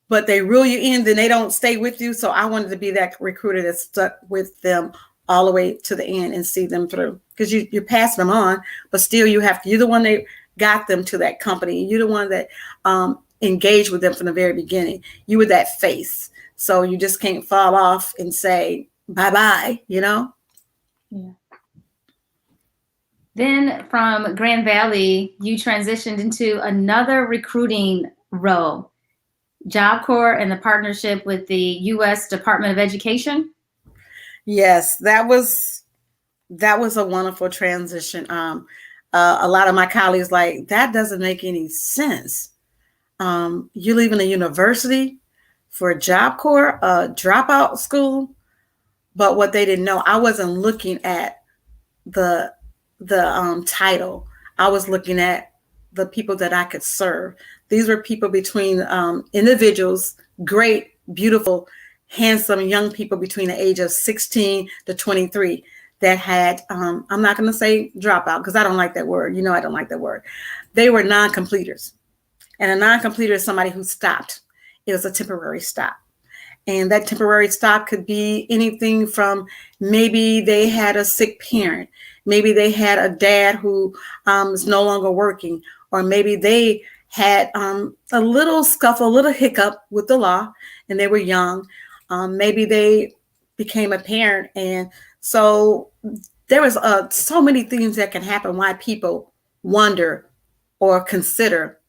but they reel you in, then they don't stay with you. So I wanted to be that recruiter that stuck with them all the way to the end and see them through, because you're passing them on, but still you're the one that got them to that company. You're the one that engaged with them from the very beginning. You were that face. So you just can't fall off and say, bye-bye, Yeah. Then from Grand Valley, you transitioned into another recruiting role, Job Corps, and the partnership with the U.S. Department of Education. Yes, that was a wonderful transition. A lot of my colleagues like, that doesn't make any sense. You're leaving a university for a Job Corps, a dropout school. But what they didn't know, I wasn't looking at the title. I was looking at the people that I could serve. These were people between individuals, great, beautiful, handsome young people between the age of 16 to 23 that had, I'm not going to say dropout, because I don't like that word. I don't like that word. They were non-completers. And a non-completer is somebody who stopped. It was a temporary stop. And that temporary stop could be anything from, maybe they had a sick parent. Maybe they had a dad who is no longer working, or maybe they had a little scuffle, a little hiccup with the law, and they were young. Maybe they became a parent. And so there was so many things that can happen why people wonder or consider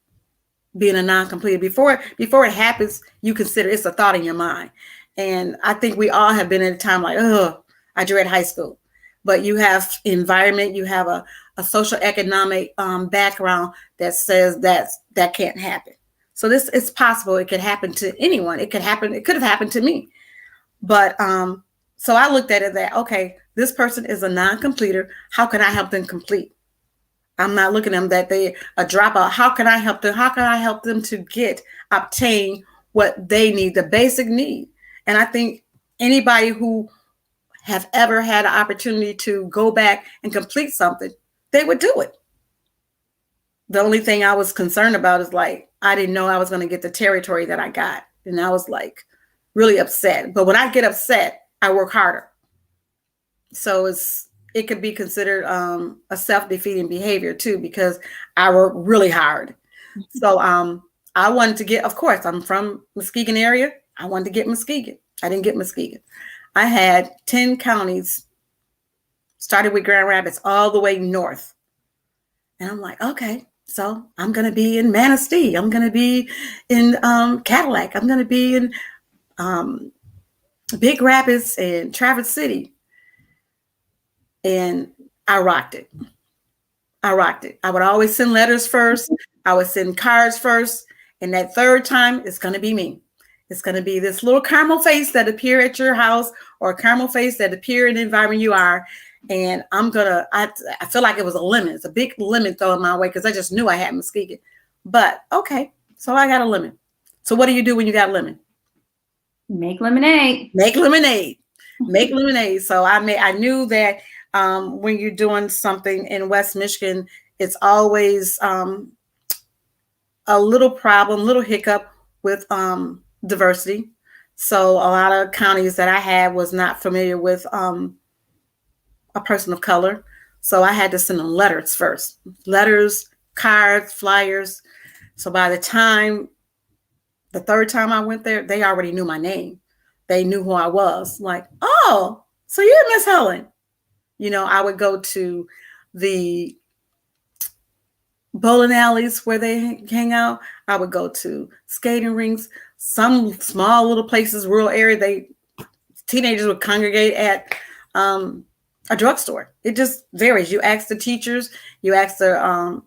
being a non-completer. Before it happens, you consider it's a thought in your mind. And I think we all have been at a time like, oh, I dread high school. But you have environment, you have a social economic background that says that can't happen. So this is possible. It could happen to anyone. It could have happened to me. But so I looked at it that, okay, this person is a non-completer. How can I help them complete? I'm not looking at them that they a dropout. How can I help them? How can I help them to obtain what they need, the basic need? And I think anybody who have ever had an opportunity to go back and complete something, they would do it. The only thing I was concerned about is like, I didn't know I was going to get the territory that I got. And I was like really upset. But when I get upset, I work harder. So it could be considered a self-defeating behavior too, because I work really hard. So I wanted to get, of course, I'm from Muskegon area. I wanted to get Muskegon. I didn't get Muskegon. I had 10 counties, started with Grand Rapids all the way north. And I'm like, okay, so I'm going to be in Manistee. I'm going to be in Cadillac. I'm going to be in Big Rapids and Traverse City. And I rocked it. I would always send letters first. I would send cards first. And that third time, it's going to be me. It's going to be this little caramel face that appear at your house or a caramel face that appear in the environment you are. And I feel like it was a lemon. It's a big lemon thrown my way because I just knew I had Muskegon. But okay, so I got a lemon. So what do you do when you got lemon? Make lemonade. Make lemonade. Make lemonade. So I knew that when you're doing something in West Michigan, it's always a little problem, little hiccup with diversity. So a lot of counties that I had was not familiar with a person of color. So I had to send them letters first. Letters, cards, flyers. So by the third time I went there, they already knew my name. They knew who I was. Like, oh, so you're Miss Helen. You know, I would go to the bowling alleys where they hang out. I would go to skating rinks, some small little places, rural area. Teenagers would congregate at a drugstore. It just varies. You ask the teachers, you ask their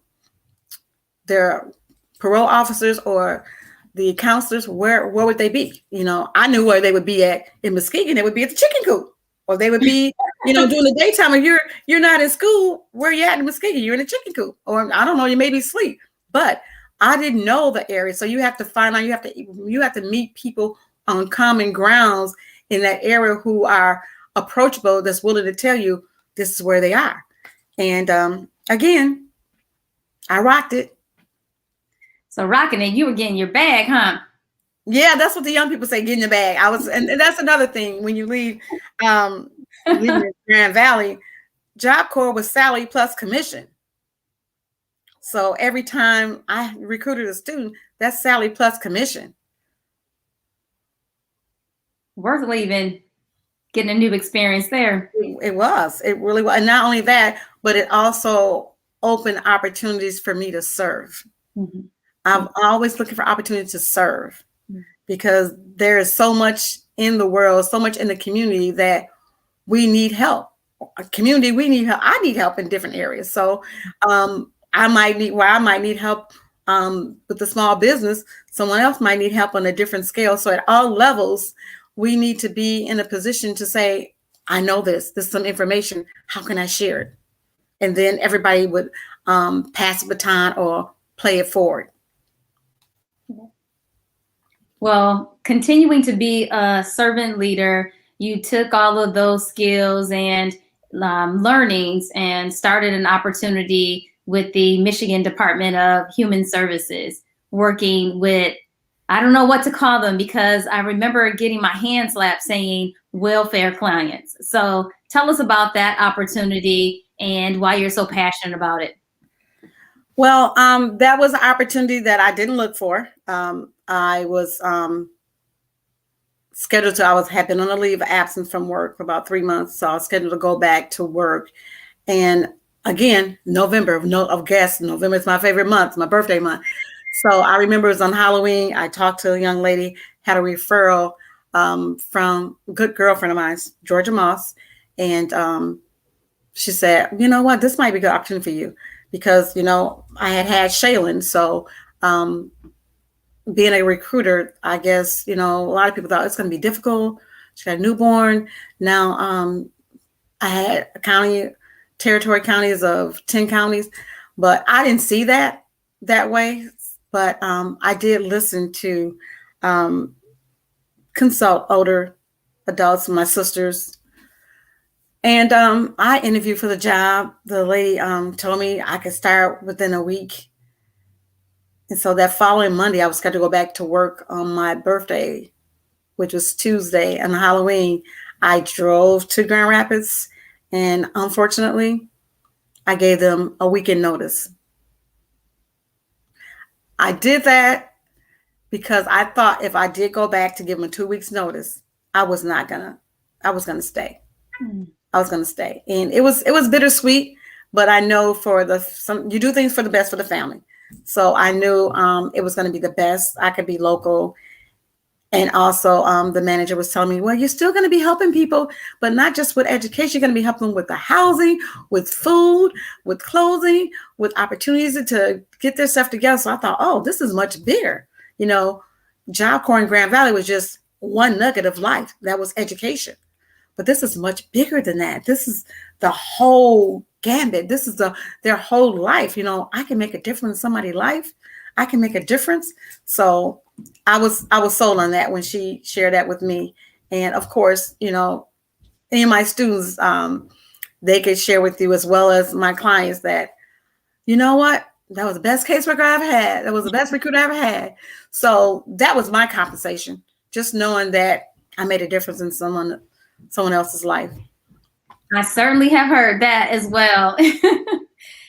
parole officers or the counselors, where would they be? You know, I knew where they would be at in Muskegon. They would be at the chicken coop, or they would be, you know, during the daytime. If you're not in school, where you at in Muskegon? You're in a chicken coop, or I don't know, you may be asleep. But I didn't know the area, so you have to find out. You have to meet people on common grounds in that area who are approachable, that's willing to tell you this is where they are. And again, I rocked it. So rocking it, you were getting your bag, huh? Yeah, that's what the young people say, get in your bag. And that's another thing. When you leave Grand Valley, Job Corps was salary plus commission. So every time I recruited a student, that's salary plus commission. Worth leaving, getting a new experience there. It really was. And not only that, but it also opened opportunities for me to serve. Mm-hmm. I'm always looking for opportunities to serve, because there is so much in the world, so much in the community that we need help. We need help. I need help in different areas. So I might need help with the small business. Someone else might need help on a different scale. So at all levels, we need to be in a position to say, I know this is some information. How can I share it? And then everybody would pass the baton or play it forward. Well, continuing to be a servant leader, you took all of those skills and learnings and started an opportunity with the Michigan Department of Human Services, working with, I don't know what to call them, because I remember getting my hand slapped saying welfare clients. So tell us about that opportunity and why you're so passionate about it. Well, that was an opportunity that I didn't look for. I was scheduled to, had been on a leave of absence from work for about 3 months. So I was scheduled to go back to work. And again, November is my favorite month, my birthday month. So I remember it was on Halloween. I talked to a young lady, had a referral from a good girlfriend of mine, Georgia Moss. And she said, you know what, this might be a good opportunity for you. Because, you know, I had Shaylin. So being a recruiter, I guess, you know, a lot of people thought it's going to be difficult. She got a newborn. Now I had territory counties of 10 counties, but I didn't see that way. But I did listen to consult older adults, my sisters. And I interviewed for the job. The lady told me I could start within a week. And so that following Monday, I was scheduled to go back to work on my birthday, which was Tuesday, and Halloween. I drove to Grand Rapids, and unfortunately, I gave them a weekend notice. I did that because I thought if I did go back to give them a 2 weeks notice, I was going to stay. Mm-hmm. I was going to stay. And it was bittersweet, but I know you do things for the best for the family. So I knew it was going to be the best. I could be local. And also the manager was telling me, well, you're still going to be helping people, but not just with education. You're going to be helping them with the housing, with food, with clothing, with opportunities to get their stuff together. So I thought, oh, this is much bigger. You know, Job Corps in Grand Valley was just one nugget of life. That was education. But this is much bigger than that. This is the whole gambit. This is their whole life. You know, I can make a difference in somebody's life. I can make a difference. So I was sold on that when she shared that with me. And of course, you know, any of my students, they could share with you, as well as my clients, that, you know what, that was the best caseworker I ever had. That was the best recruiter I ever had. So that was my compensation, just knowing that I made a difference in someone else's life. I certainly have heard that as well.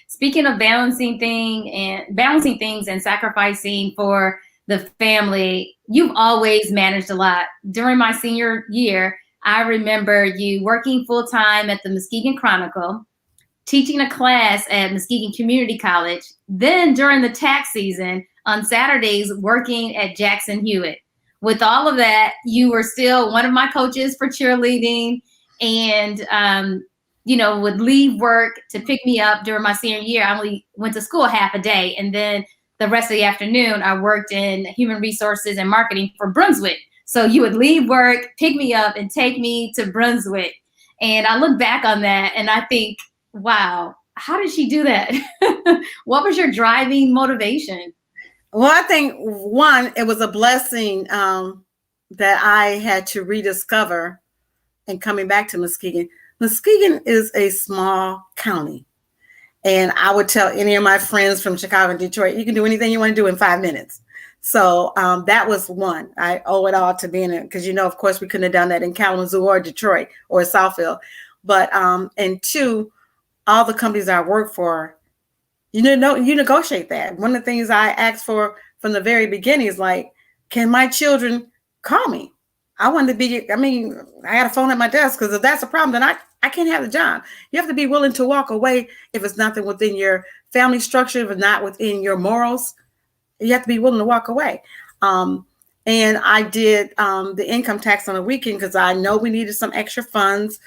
Speaking of balancing things and sacrificing for the family, you've always managed a lot. During my senior year, I remember you working full-time at the Muskegon Chronicle, teaching a class at Muskegon Community College, then during the tax season on Saturdays working at Jackson Hewitt. With all of that, you were still one of my coaches for cheerleading, and you know, would leave work to pick me up during my senior year. I only went to school half a day, and then the rest of the afternoon I worked in human resources and marketing for Brunswick. So you would leave work, pick me up, and take me to Brunswick. And I look back on that and I think, wow, how did she do that? What was your driving motivation? Well, I think, one, it was a blessing that I had to rediscover in coming back to Muskegon. Muskegon is a small county. And I would tell any of my friends from Chicago and Detroit, you can do anything you want to do in 5 minutes. So that was one. I owe it all to being in, because, you know, of course, we couldn't have done that in Kalamazoo or Detroit or Southfield. But and two, all the companies I work for, you negotiate that. One of the things I asked for from the very beginning is like, can my children call me? I wanted to be, I had a phone at my desk, because if that's a problem, then I can't have the job. You have to be willing to walk away if it's nothing within your family structure, if it's not within your morals. You have to be willing to walk away. And I did the income tax on the weekend because I know we needed some extra funds.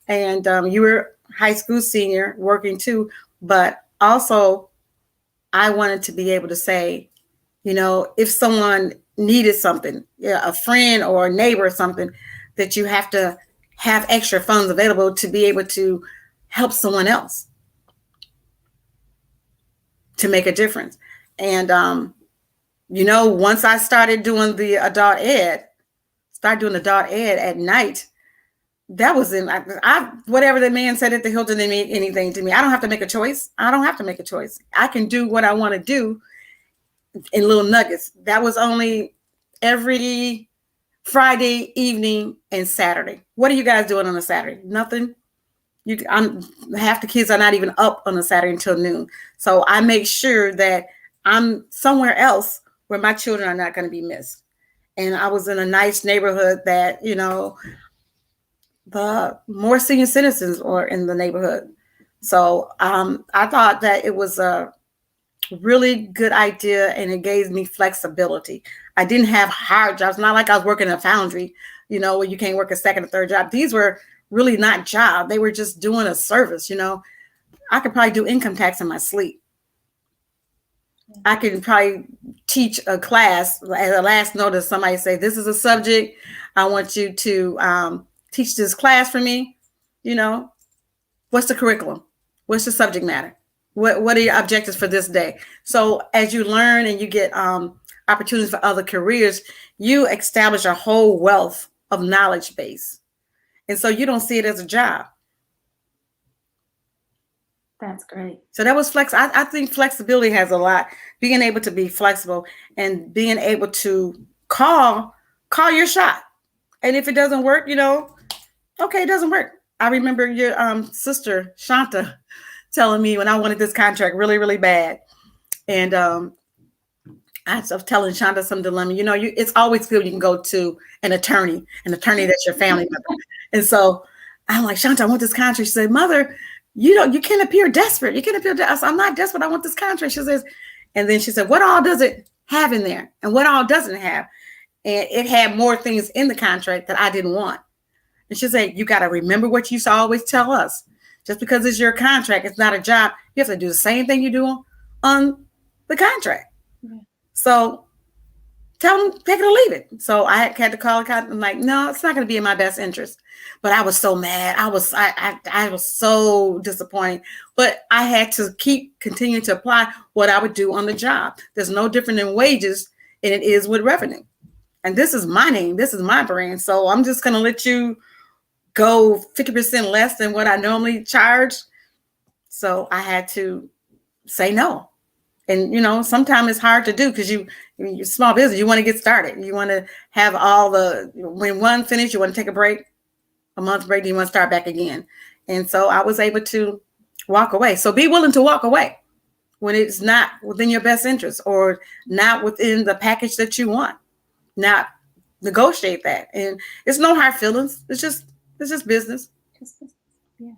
And you were high school senior working too. But also, I wanted to be able to say, you know, if someone needed something, a friend or a neighbor or something, that you have to have extra funds available to be able to help someone else to make a difference. And, you know, once I started doing the adult ed at night, that was whatever the man said at the Hilton didn't mean anything to me. I don't have to make a choice. I can do what I want to do in little nuggets. That was only every Friday evening and Saturday. What are you guys doing on a Saturday? Nothing. Half the kids are not even up on a Saturday until noon. So I make sure that I'm somewhere else where my children are not going to be missed. And I was in a nice neighborhood that, you know, the more senior citizens were in the neighborhood. So I thought that it was a really good idea, and it gave me flexibility. I didn't have hard jobs. Not like I was working in a foundry, you know, where you can't work a second or third job. These were really not jobs. They were just doing a service, you know. I could probably do income tax in my sleep. I could probably teach a class at a last notice. Somebody say, this is a subject. I want you to teach this class for me. You know, what's the curriculum? What's the subject matter? What are your objectives for this day? So as you learn and you get opportunities for other careers, you establish a whole wealth of knowledge base. And so you don't see it as a job. That's great. So that was I think flexibility has a lot. Being able to be flexible and being able to call your shot. And if it doesn't work, you know, okay, it doesn't work. I remember your sister, Shanta, telling me when I wanted this contract really, really bad. And I was telling Shanta some dilemma. You know, it's always good when you can go to an attorney that's your family member. And so I'm like, Shanta, I want this contract. She said, Mother, you can't appear desperate. You can't appear desperate. I'm not desperate. I want this contract. She says, and then she said, what all does it have in there? And what all doesn't have? And it had more things in the contract that I didn't want. And she said, you got to remember what you used to always tell us. Just because it's your contract, it's not a job. You have to do the same thing you do on the contract. Mm-hmm. So tell them take it or leave it. So I had to call the cop. I'm like, no, it's not going to be in my best interest. But I was so mad. I was so disappointed. But I had to continue to apply what I would do on the job. There's no different in wages than it is with revenue. And this is my name. This is my brand. So I'm just going to let you go 50% less than what I normally charge. So I had to say no. And, you know, sometimes it's hard to do because you're small business. You want to get started. You want to have when one finished, you want to take a month break, then you want to start back again. And so I was able to walk away. So be willing to walk away when it's not within your best interest or not within the package that you want. Not negotiate that. And it's no hard feelings. It's just business. Yeah.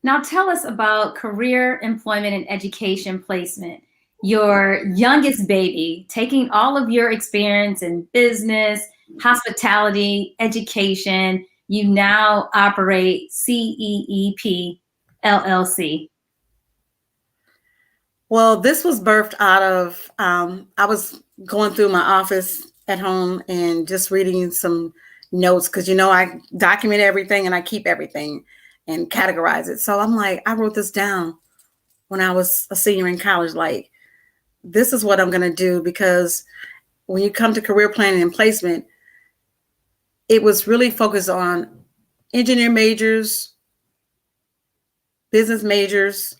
Now tell us about career, employment, and education placement. Your youngest baby, taking all of your experience in business, hospitality, education, you now operate CEEP LLC. Well, this was birthed out of, I was going through my office at home and just reading some notes because, you know, I document everything and I keep everything and categorize it. So I'm like, I wrote this down when I was a senior in college, like, this is what I'm going to do, because when you come to career planning and placement, it was really focused on engineer majors, business majors,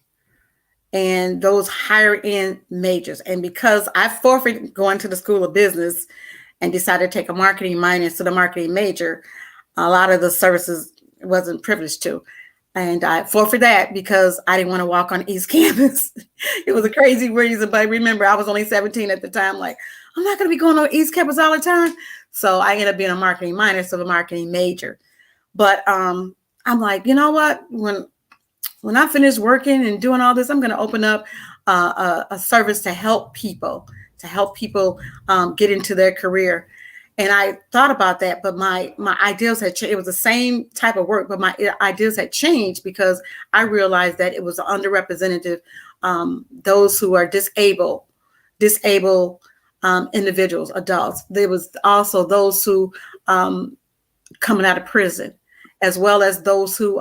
and those higher end majors. And because I forfeited going to the School of Business and decided to take a marketing minor instead of marketing major, a lot of the services wasn't privileged to. And I forfeited that because I didn't want to walk on East Campus. It was a crazy reason, but remember, I was only 17 at the time. Like, I'm not going to be going on East Campus all the time. So I ended up being a marketing minor instead of a marketing major. But I'm like, you know what? When I finish working and doing all this, I'm going to open up a service to help people get into their career. And I thought about that, but my ideals had changed. It was the same type of work, but my ideas had changed because I realized that it was underrepresented, those who are disabled individuals, adults. There was also those who coming out of prison, as well as those who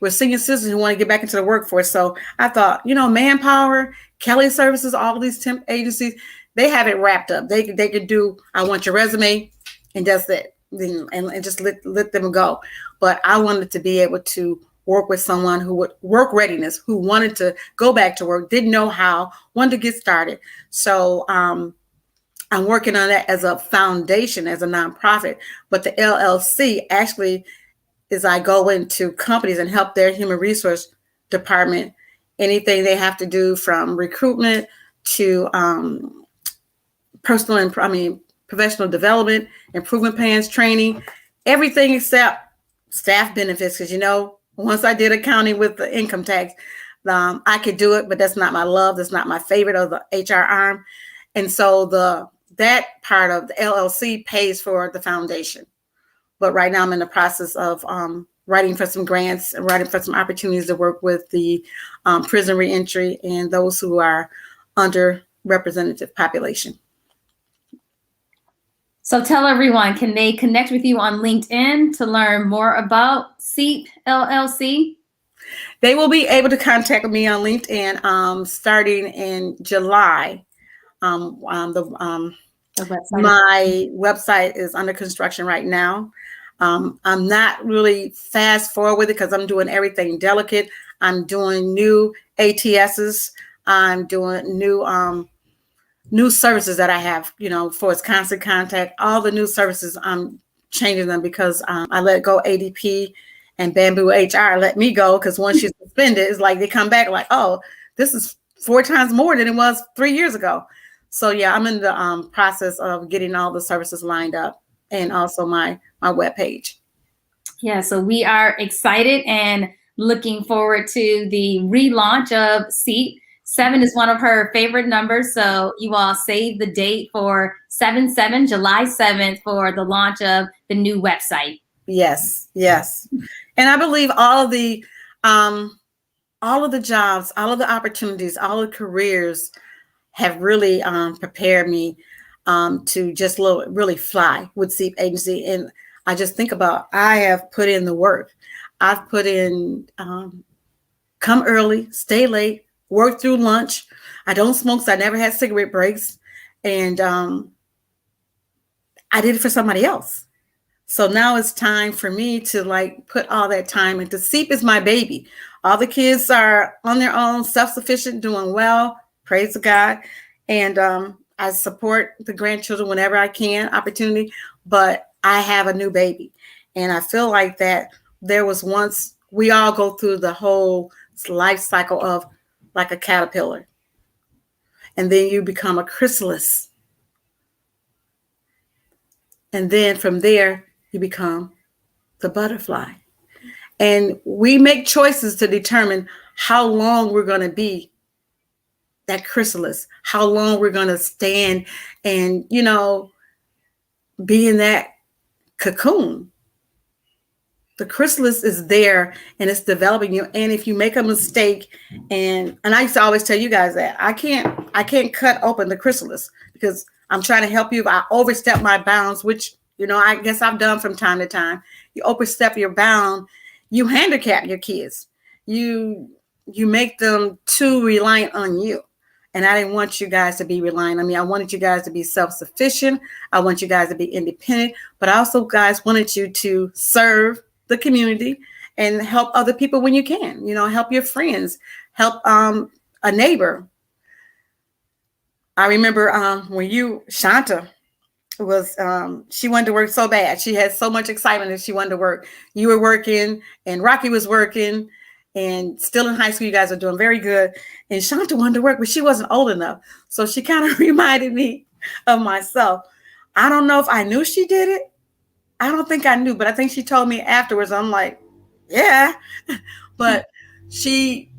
were senior citizens who want to get back into the workforce. So I thought, you know, Manpower, Kelly Services, all of these temp agencies, they have it wrapped up. They could do, I want your resume, and that's it, and just let them go. But I wanted to be able to work with someone who would work readiness, who wanted to go back to work, didn't know how, wanted to get started. So I'm working on that as a foundation, as a nonprofit. But the LLC actually is I go into companies and help their human resource department, anything they have to do from recruitment to professional development, improvement plans, training, everything except staff benefits. Because, you know, once I did accounting with the income tax, I could do it, but that's not my love. That's not my favorite of the HR arm. And so that part of the LLC pays for the foundation. But right now I'm in the process of writing for some grants and writing for some opportunities to work with the prison reentry and those who are underrepresented population. So tell everyone, can they connect with you on LinkedIn to learn more about CEEP LLC? They will be able to contact me on LinkedIn starting in July. My website is under construction right now. I'm not really fast forward with it because I'm doing everything delicate. I'm doing new ATSs. I'm doing new services that I have, you know, for its constant contact. All the new services, I'm changing them because I let go ADP and Bamboo HR let me go because once you suspend it, it's like they come back like, oh, this is 4 times more than it was 3 years ago. So yeah, I'm in the process of getting all the services lined up and also my webpage. Yeah, so we are excited and looking forward to the relaunch of CEEP. 7 is one of her favorite numbers, so you all save the date for 7/7, July 7th, for the launch of the new website. Yes, yes. And I believe all of the jobs, all of the opportunities, all the careers have really prepared me. to just really fly with CEEP Agency. And I just think about, I have put in the work. I've put in come early, stay late, work through lunch. I don't smoke, so I never had cigarette breaks. And I did it for somebody else. So now it's time for me to like put all that time into CEEP is my baby. All the kids are on their own, self-sufficient, doing well. Praise God. And I support the grandchildren whenever I can, opportunity, but I have a new baby. And I feel like that there was once, we all go through the whole life cycle of like a caterpillar. And then you become a chrysalis. And then from there, you become the butterfly. And we make choices to determine how long we're going to be that chrysalis, how long we're going to stand and, you know, be in that cocoon. The chrysalis is there and it's developing you. And if you make a mistake, and I used to always tell you guys that I can't cut open the chrysalis because I'm trying to help you. If I overstep my bounds, which, you know, I guess I've done from time to time. You overstep your bound, you handicap your kids. You make them too reliant on you. And I didn't want you guys to be reliant on me. I wanted you guys to be self-sufficient. I want you guys to be independent, but I also, guys, wanted you to serve the community and help other people when you can, you know, help your friends, help a neighbor. I remember when Shanta was, she wanted to work so bad. She had so much excitement that she wanted to work. You were working and Rocky was working and still in high school. You guys are doing very good. And Shanta wanted to work, but she wasn't old enough. So she kind of reminded me of myself. I don't know if I knew she did it. I don't think I knew, but I think she told me afterwards. I'm like, yeah. But she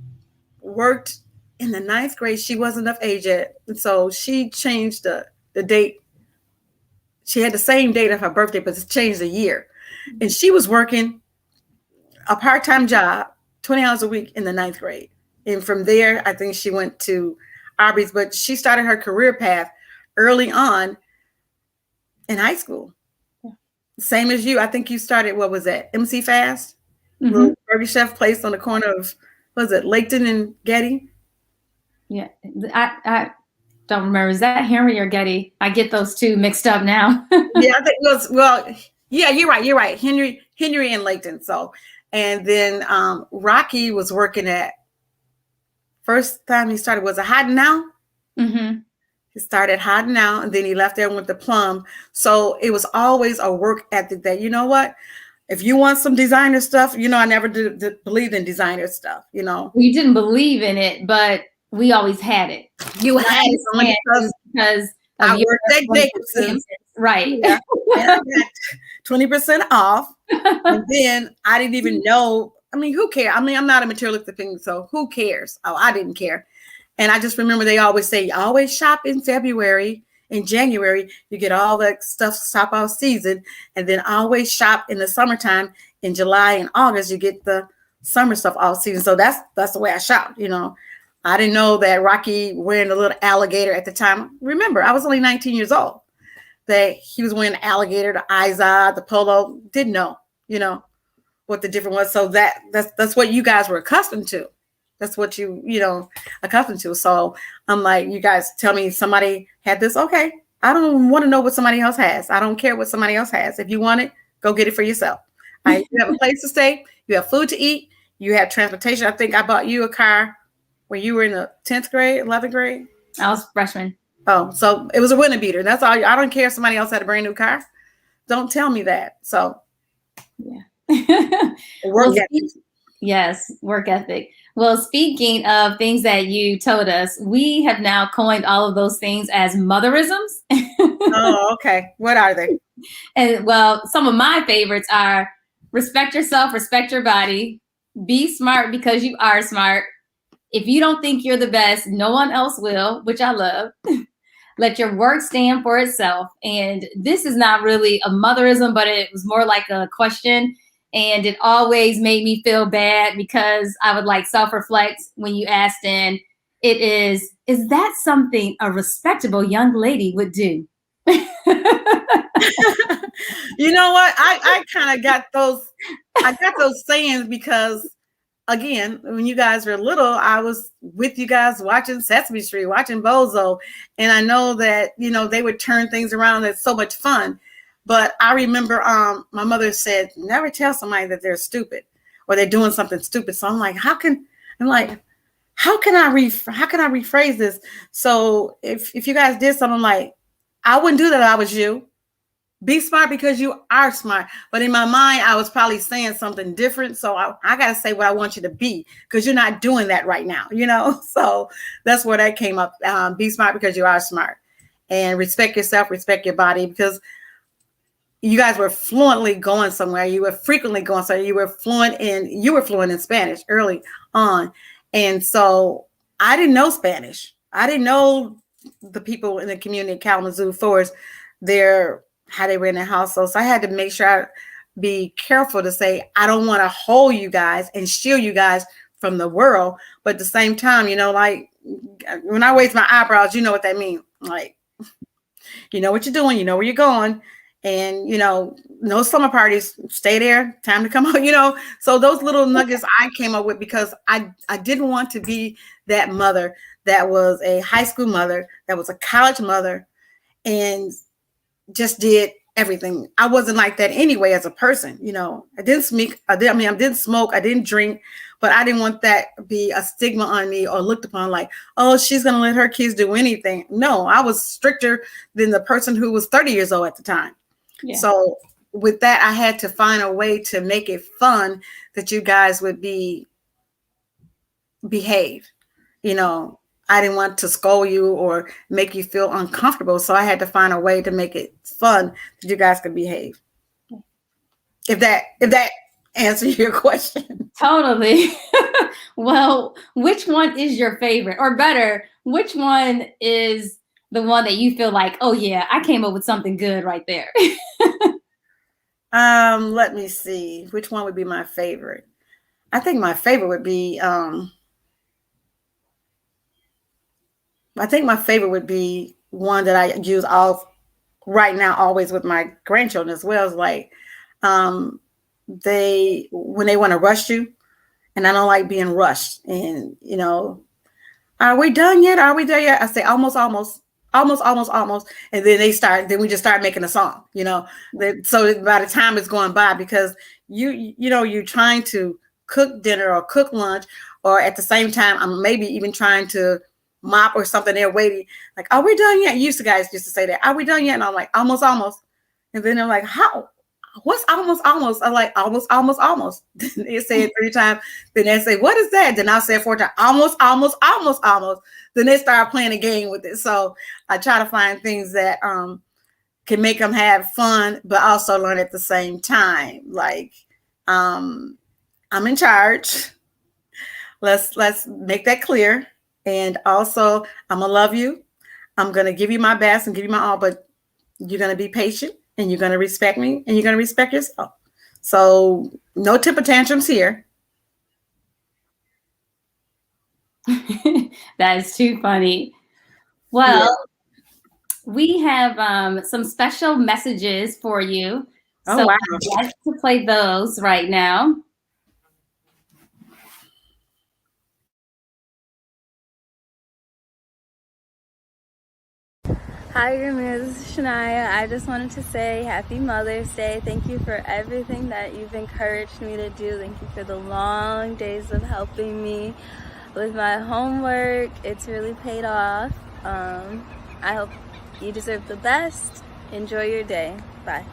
worked in the 9th grade. She wasn't of age yet. And so she changed the date. She had the same date of her birthday, but it's changed the year. And she was working a part-time job, 20 hours a week in the 9th grade. And from there, I think she went to Arby's, but she started her career path early on in high school. Same as you. I think you started, what was that? MC Fast? Mm-hmm. Burger Chef place on the corner of, was it Laketon and Getty? Yeah. I don't remember. Is that Henry or Getty? I get those two mixed up now. Yeah, I think it was, well, yeah, you're right. Henry and Laketon. So, and then Rocky was working at, first time he started was a Hot Now. Mm-hmm. He started Hot Now, and then he left there and went to Plum. So it was always a work ethic that, you know what, if you want some designer stuff, you know, I never believed in designer stuff, you know. We didn't believe in it, but we always had it. You had it because I worked at Jacobson's. Right. Yeah. 20% off. And then I didn't even know. I mean, who cares? I mean, I'm not a materialistic thing, so who cares? Oh, I didn't care. And I just remember they always say, always shop in February. In January, you get all that stuff, shop all season. And then always shop in the summertime. In July and August, you get the summer stuff all season. So that's the way I shopped, you know. I didn't know that Rocky wearing a little alligator at the time. Remember, I was only 19 years old. That he was wearing the alligator, the Izod, the polo. Didn't know, you know, what the difference was. So that's what you guys were accustomed to. That's what you know, accustomed to. So I'm like, you guys tell me somebody had this. Okay. I don't want to know what somebody else has. I don't care what somebody else has. If you want it, go get it for yourself. You have a place to stay. You have food to eat. You have transportation. I think I bought you a car when you were in the 10th grade, 11th grade. I was a freshman. Oh, so it was a winter beater. That's all. I don't care if somebody else had a brand new car. Don't tell me that. So yeah. Work ethic. Yes, work ethic. Well, speaking of things that you told us, we have now coined all of those things as Motherisms. Oh, okay. What are they? And well, some of my favorites are respect yourself, respect your body, be smart because you are smart. If you don't think you're the best, no one else will, which I love. Let your work stand for itself. And this is not really a motherism, but it was more like a question. And it always made me feel bad because I would like self-reflect when you asked, and it is that something a respectable young lady would do? You know what? I kind of got those. I got those sayings because, again, when you guys were little, I was with you guys watching Sesame Street, watching Bozo, and I know that they would turn things around. It's so much fun. But I remember, my mother said, "Never tell somebody that they're stupid or they're doing something stupid." So I'm like, how can I rephrase this? So if you guys did something, like, I wouldn't do that if I was you. Be smart because you are smart. But in my mind, I was probably saying something different. So I got to say what I want you to be, because you're not doing that right now, So that's where that came up. Be smart because you are smart, and respect yourself, respect your body, because you guys were fluently going somewhere. You were frequently going somewhere. You were fluent in Spanish early on. And so I didn't know Spanish. I didn't know the people in the community of Kalamazoo Forest, how they were in their household. So I had to make sure I be careful to say, I don't want to hold you guys and shield you guys from the world. But at the same time, like when I raise my eyebrows, you know what that means. Like, you know what you're doing, you know where you're going. And, no summer parties, stay there, time to come out, So those little nuggets I came up with because I didn't want to be that mother that was a high school mother, that was a college mother, and just did everything. I wasn't like that anyway as a person. I didn't smoke, I didn't drink, but I didn't want that to be a stigma on me or looked upon like, oh, she's going to let her kids do anything. No, I was stricter than the person who was 30 years old at the time. Yeah. So with that, I had to find a way to make it fun that you guys would behave. I didn't want to scold you or make you feel uncomfortable. So I had to find a way to make it fun that you guys could behave. If that answers your question. Totally. Well, which one is your favorite? Or better, which one is the one that you feel like, oh yeah, I came up with something good right there? Let me see. Which one would be my favorite? I think my favorite would be one that I use right now, always with my grandchildren as well. Is like, when they want to rush you, and I don't like being rushed. And are we done yet? Are we there yet? I say almost. And then we just start making a song. So by the time it's going by, because you're trying to cook dinner or cook lunch, or at the same time I'm maybe even trying to mop or something. They're waiting, like, are we done yet? Guys used to say that, are we done yet? And I'm like, almost. And then they're like, how? What's almost? I'm like, almost. They say it 3 times. Then they say, what is that? Then I'll say it 4 times. Almost. Then they start playing a game with it. So I try to find things that can make them have fun, but also learn at the same time. Like, I'm in charge. Let's make that clear. And also, I'm gonna love you. I'm gonna give you my best and give you my all, but you're gonna be patient, and you're gonna respect me, and you're gonna respect yourself. So no temper tantrums here. That is too funny. Well, we have some special messages for you. Oh, so wow. I'd like to play those right now. Hi, Grammy. This is Shania. I just wanted to say Happy Mother's Day. Thank you for everything that you've encouraged me to do. Thank you for the long days of helping me with my homework. It's really paid off. I hope you deserve the best. Enjoy your day. Bye.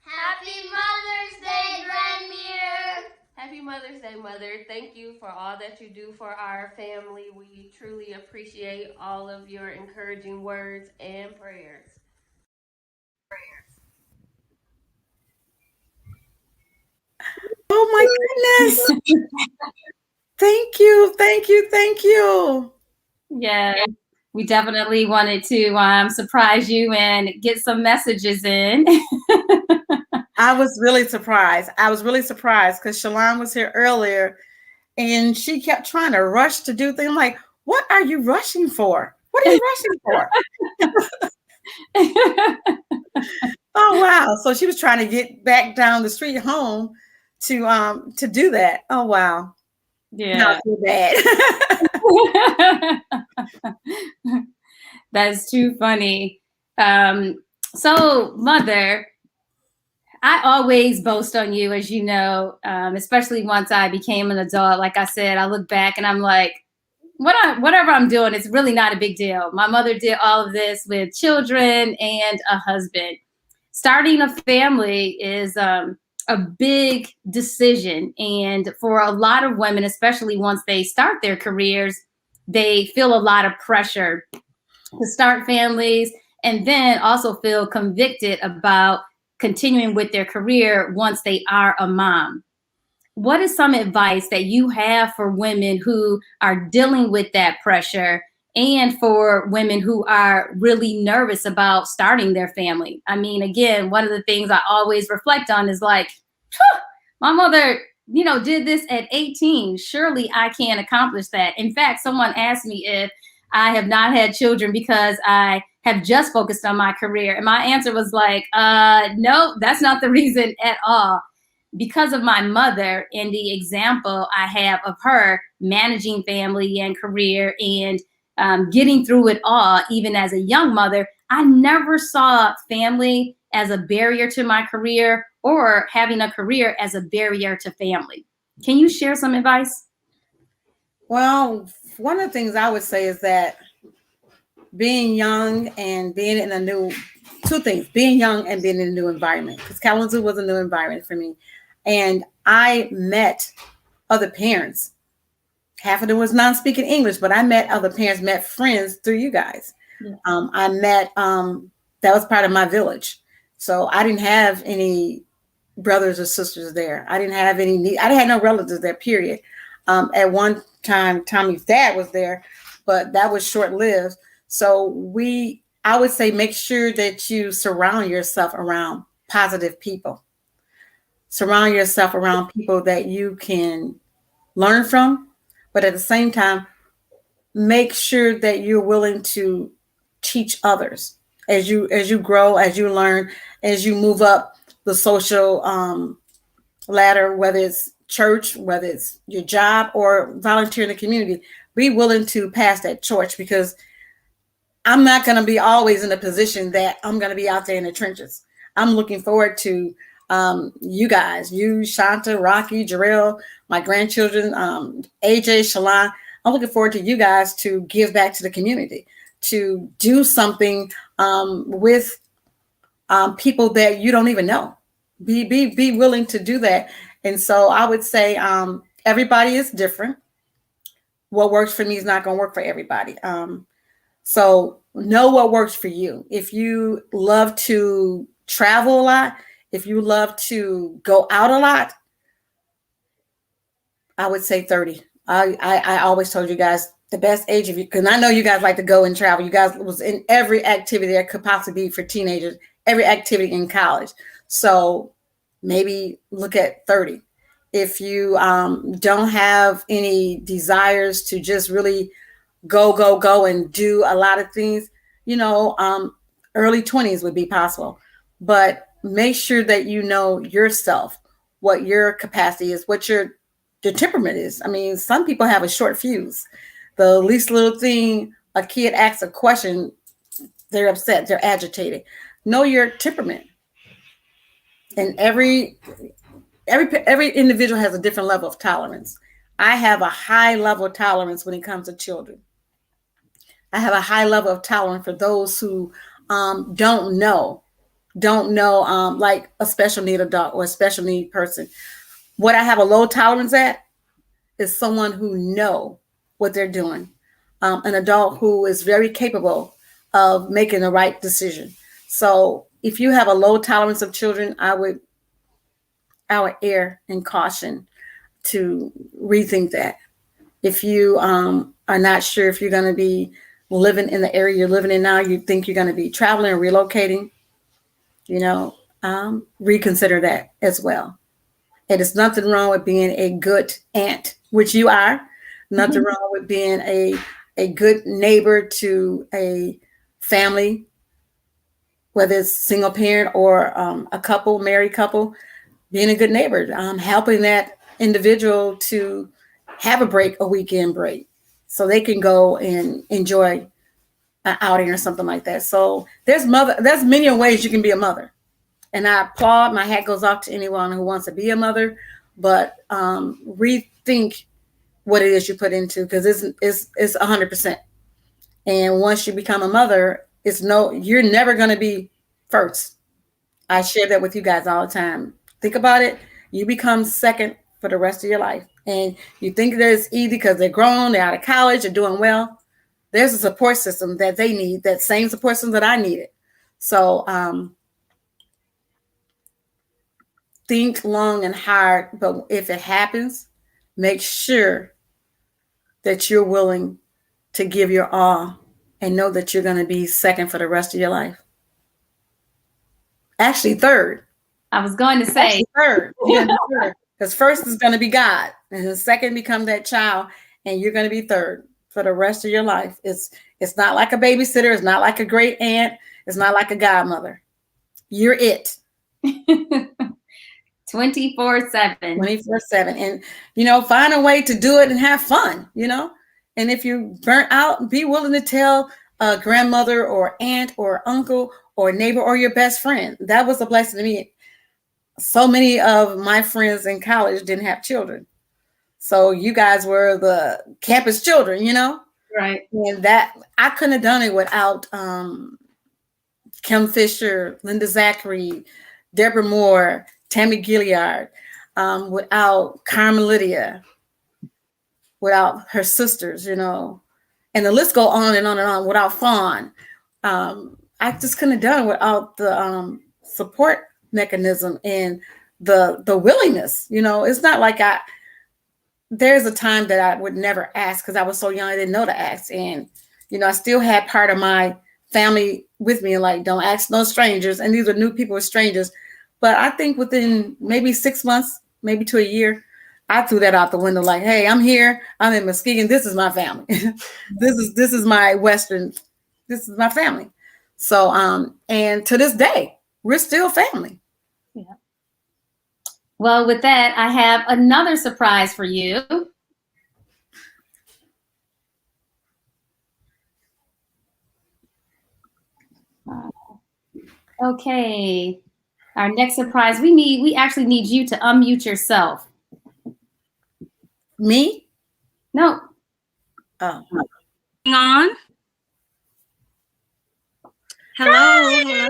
Happy Mother's Day, Grandmere! Happy Mother's Day, Mother. Thank you for all that you do for our family. We truly appreciate all of your encouraging words and prayers. Oh my goodness. Thank you. Yeah, we definitely wanted to surprise you and get some messages in. I was really surprised because Shalon was here earlier, and she kept trying to rush to do things. Like, what are you rushing for? What are you rushing for? wow. So she was trying to get back down the street home to do that. Oh wow. Yeah. Not too bad. That's too funny. So, Mother, I always boast on you, as you know, especially once I became an adult. Like I said, I look back and I'm like, whatever I'm doing, it's really not a big deal. My mother did all of this with children and a husband. Starting a family is a big decision. And for a lot of women, especially once they start their careers, they feel a lot of pressure to start families and then also feel convicted about continuing with their career once they are a mom. What is some advice that you have for women who are dealing with that pressure and for women who are really nervous about starting their family? I mean, again, one of the things I always reflect on is like, my mother, did this at 18. Surely I can accomplish that. In fact, someone asked me if I have not had children because I have just focused on my career. And my answer was like, no, that's not the reason at all. Because of my mother and the example I have of her managing family and career and getting through it all, even as a young mother, I never saw family as a barrier to my career or having a career as a barrier to family. Can you share some advice? Well, one of the things I would say is that being young and being in being young and being in a new environment, because Kalamazoo was a new environment for me. And I met other parents. Half of them was non-speaking English, but I met other parents, met friends through you guys. Yeah. I met, that was part of my village. So I didn't have any brothers or sisters there. I didn't have no relatives there, period. At one time, Tommy's dad was there, but that was short-lived. So I would say, make sure that you surround yourself around positive people. Surround yourself around people that you can learn from, but at the same time, make sure that you're willing to teach others as you grow, as you learn, as you move up the social ladder, whether it's church, whether it's your job or volunteer in the community. Be willing to pass that torch, because I'm not going to be always in a position that I'm going to be out there in the trenches. I'm looking forward to you guys, you, Shanta, Rocky, Jarrell, my grandchildren, AJ, Shalon. I'm looking forward to you guys to give back to the community, to do something with people that you don't even know. Be willing to do that. And so I would say everybody is different. What works for me is not going to work for everybody. So know what works for you. If you love to travel a lot, if you love to go out a lot, I would say 30. I always told you guys the best age of you, because I know you guys like to go and travel. You guys was in every activity that could possibly be for teenagers, every activity in college. So maybe look at 30. If you don't have any desires to just really go and do a lot of things, early 20s would be possible. But make sure that you know yourself, what your capacity is, what your temperament is. I mean, some people have a short fuse. The least little thing a kid asks a question, they're upset, they're agitated. Know your temperament. And every individual has a different level of tolerance. I have a high level of tolerance when it comes to children. I have a high level of tolerance for those who don't know, like a special need adult or a special need person. What I have a low tolerance at is someone who know what they're doing, an adult who is very capable of making the right decision. So if you have a low tolerance of children, I would err in caution to rethink that. If you are not sure if you're going to be living in the area you're living in now, you think you're going to be traveling or relocating, reconsider that as well. And there's nothing wrong with being a good aunt, which you are. Nothing wrong with being a good neighbor to a family whether it's single parent or a couple, married couple, being a good neighbor, helping that individual to have a break, a weekend break, so they can go and enjoy an outing or something like that. So there's many ways you can be a mother. And I applaud, my hat goes off to anyone who wants to be a mother, but rethink what it is you put into, because it's 100%. And once you become a mother, you're never going to be first. I share that with you guys all the time. Think about it. You become second for the rest of your life. And you think that it's easy because they're grown, they're out of college, they're doing well. There's a support system that they need, that same support system that I needed. So think long and hard, but if it happens, make sure that you're willing to give your all and know that you're going to be second for the rest of your life. Actually, third. I was going to say third. Because first is going to be God, and the second become that child, and you're going to be third for the rest of your life. It's not like a babysitter. It's not like a great aunt. It's not like a godmother. You're it. 24/7. 24/7. And, find a way to do it and have fun, And if you burnt out, be willing to tell a grandmother or aunt or uncle or neighbor or your best friend. That was a blessing to me. So many of my friends in college didn't have children. So you guys were the campus children, Right. And that I couldn't have done it without Kim Fisher, Linda Zachary, Deborah Moore, Tammy Gilliard, without Carmen Lydia, without her sisters, and the list go on and on and on, without Fawn. I just couldn't have done it without the support mechanism and the willingness. It's not like there's a time that I would never ask because I was so young, I didn't know to ask. And, I still had part of my family with me, like, don't ask no strangers. And these are new people with strangers. But I think within maybe 6 months, maybe to a year, I threw that out the window. Like, hey, I'm here. I'm in Muskegon. This is my family. This is my Western. This is my family. So, and to this day, we're still family. Yeah. Well, with that, I have another surprise for you. Okay. Our next surprise, we actually need you to unmute yourself. Me? No. Oh. Hang on. Hello.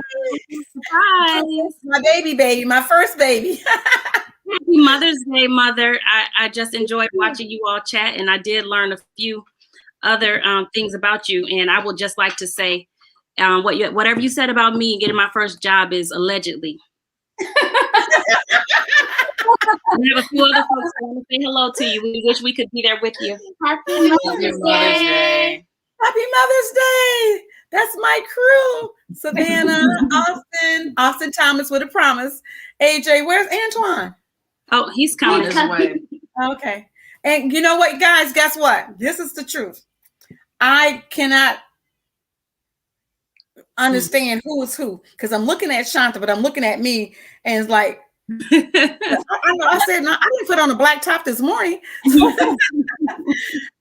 Hi. My baby, my first baby. Happy Mother's Day, Mother. I just enjoyed watching you all chat, and I did learn a few other things about you. And I would just like to say, whatever you said about me getting my first job is allegedly. We have a few other folks that want to say hello to you. We wish we could be there with you. Happy Mother's Day. Happy Mother's Day. That's my crew. Savannah, Austin Thomas with a promise. AJ, where's Antoine? Oh, he's coming his way. Okay. And you know what, guys, guess what? This is the truth. I cannot understand who is who, because I'm looking at Shanta, but I'm looking at me, and it's like, I said, no, I didn't put on a black top this morning.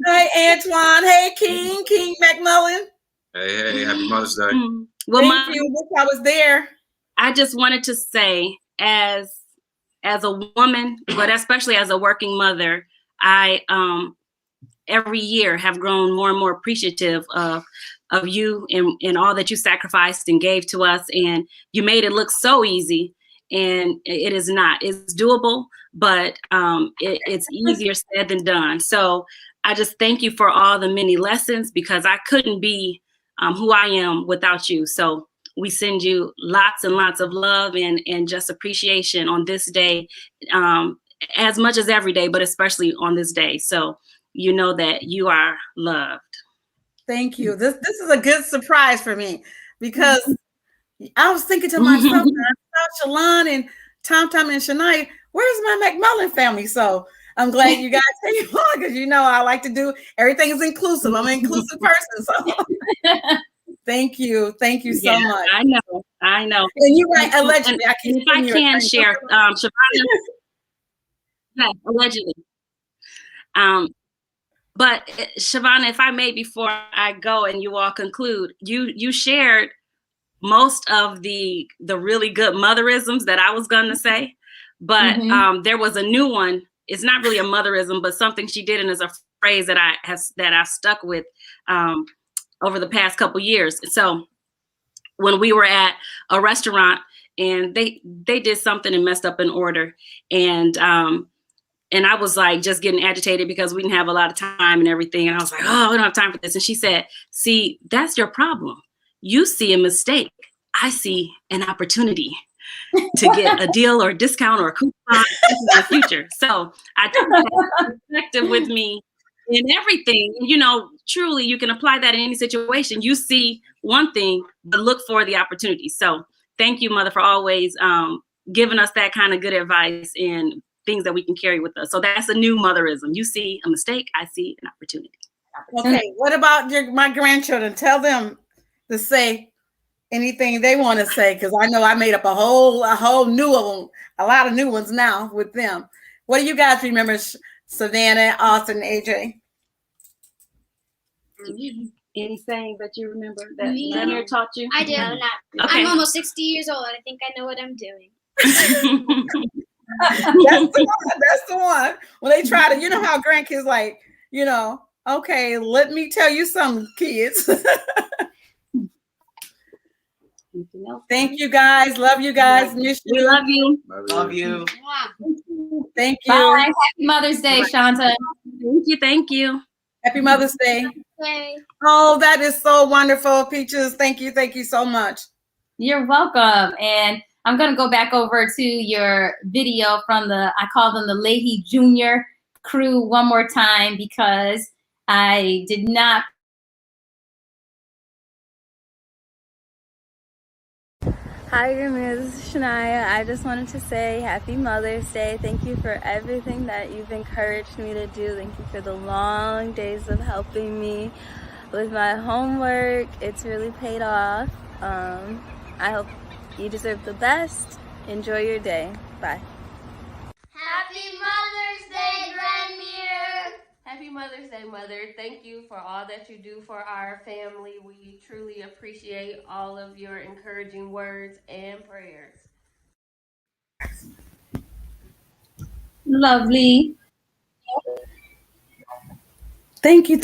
Hey, Antoine. Hey, King McMullen. Hey, happy Mother's Day. Well, Thank you. Wish I was there. I just wanted to say, as a woman, but especially as a working mother, I every year have grown more and more appreciative of you and all that you sacrificed and gave to us. And you made it look so easy. And it is not. It's doable, but it's easier said than done. So I just thank you for all the many lessons, because I couldn't be who I am without you. So we send you lots and lots of love and just appreciation on this day, as much as every day, but especially on this day. So you know that you are loved. Thank you. This is a good surprise for me, because I was thinking to myself, Shalon and Tom and Shania, where's my McMullen family? So I'm glad you guys came on, because I like to do everything is inclusive. I'm an inclusive person. So Thank you. Thank you so much. I know. And you're right, allegedly. I And if I can share, Shavannia, yeah, allegedly. But Shavannia, if I may, before I go and you all conclude, you shared most of the really good motherisms that I was going to say, but there was a new one. It's not really a motherism, but something she did, and is a phrase that I've stuck with over the past couple years. So when we were at a restaurant and they did something and messed up an order, and I was like just getting agitated because we didn't have a lot of time and everything. And I was like, oh, we don't have time for this. And she said, see, that's your problem. You see a mistake. I see an opportunity to get a deal or a discount or a coupon in the future. So I took that perspective with me in everything. You know, truly, you can apply that in any situation. You see one thing, but look for the opportunity. So thank you, Mother, for always giving us that kind of good advice and things that we can carry with us. So that's a new motherism. You see a mistake, I see an opportunity. Okay, what about my grandchildren? Tell them to say anything they want to say, because I know I made up a whole new one, a lot of new ones now with them. What do you guys remember, Savannah, Austin, AJ? Any saying that you remember that Lemire taught you? I do. Okay. I'm almost 60 years old. I think I know what I'm doing. That's the one. When they try to, you know how grandkids like, you know, okay, let me tell you something, kids. Thank you guys. Love you guys. Miss you. We love you. Love you. Thank you. Bye. Happy Mother's Day, Shanta. Thank you. Happy Mother's Day. Okay. Oh, that is so wonderful, Peaches. Thank you so much. You're welcome. And I'm going to go back over to your video from I call them the Leahy Jr. crew one more time, because I did not. Hi, Grammy. This is Shania. I just wanted to say Happy Mother's Day. Thank you for everything that you've encouraged me to do. Thank you for the long days of helping me with my homework. It's really paid off. I hope you deserve the best. Enjoy your day. Bye. Happy Mother's Day, Grandmere. Happy Mother's Day, Mother. Thank you for all that you do for our family. We truly appreciate all of your encouraging words and prayers. Lovely. Thank you.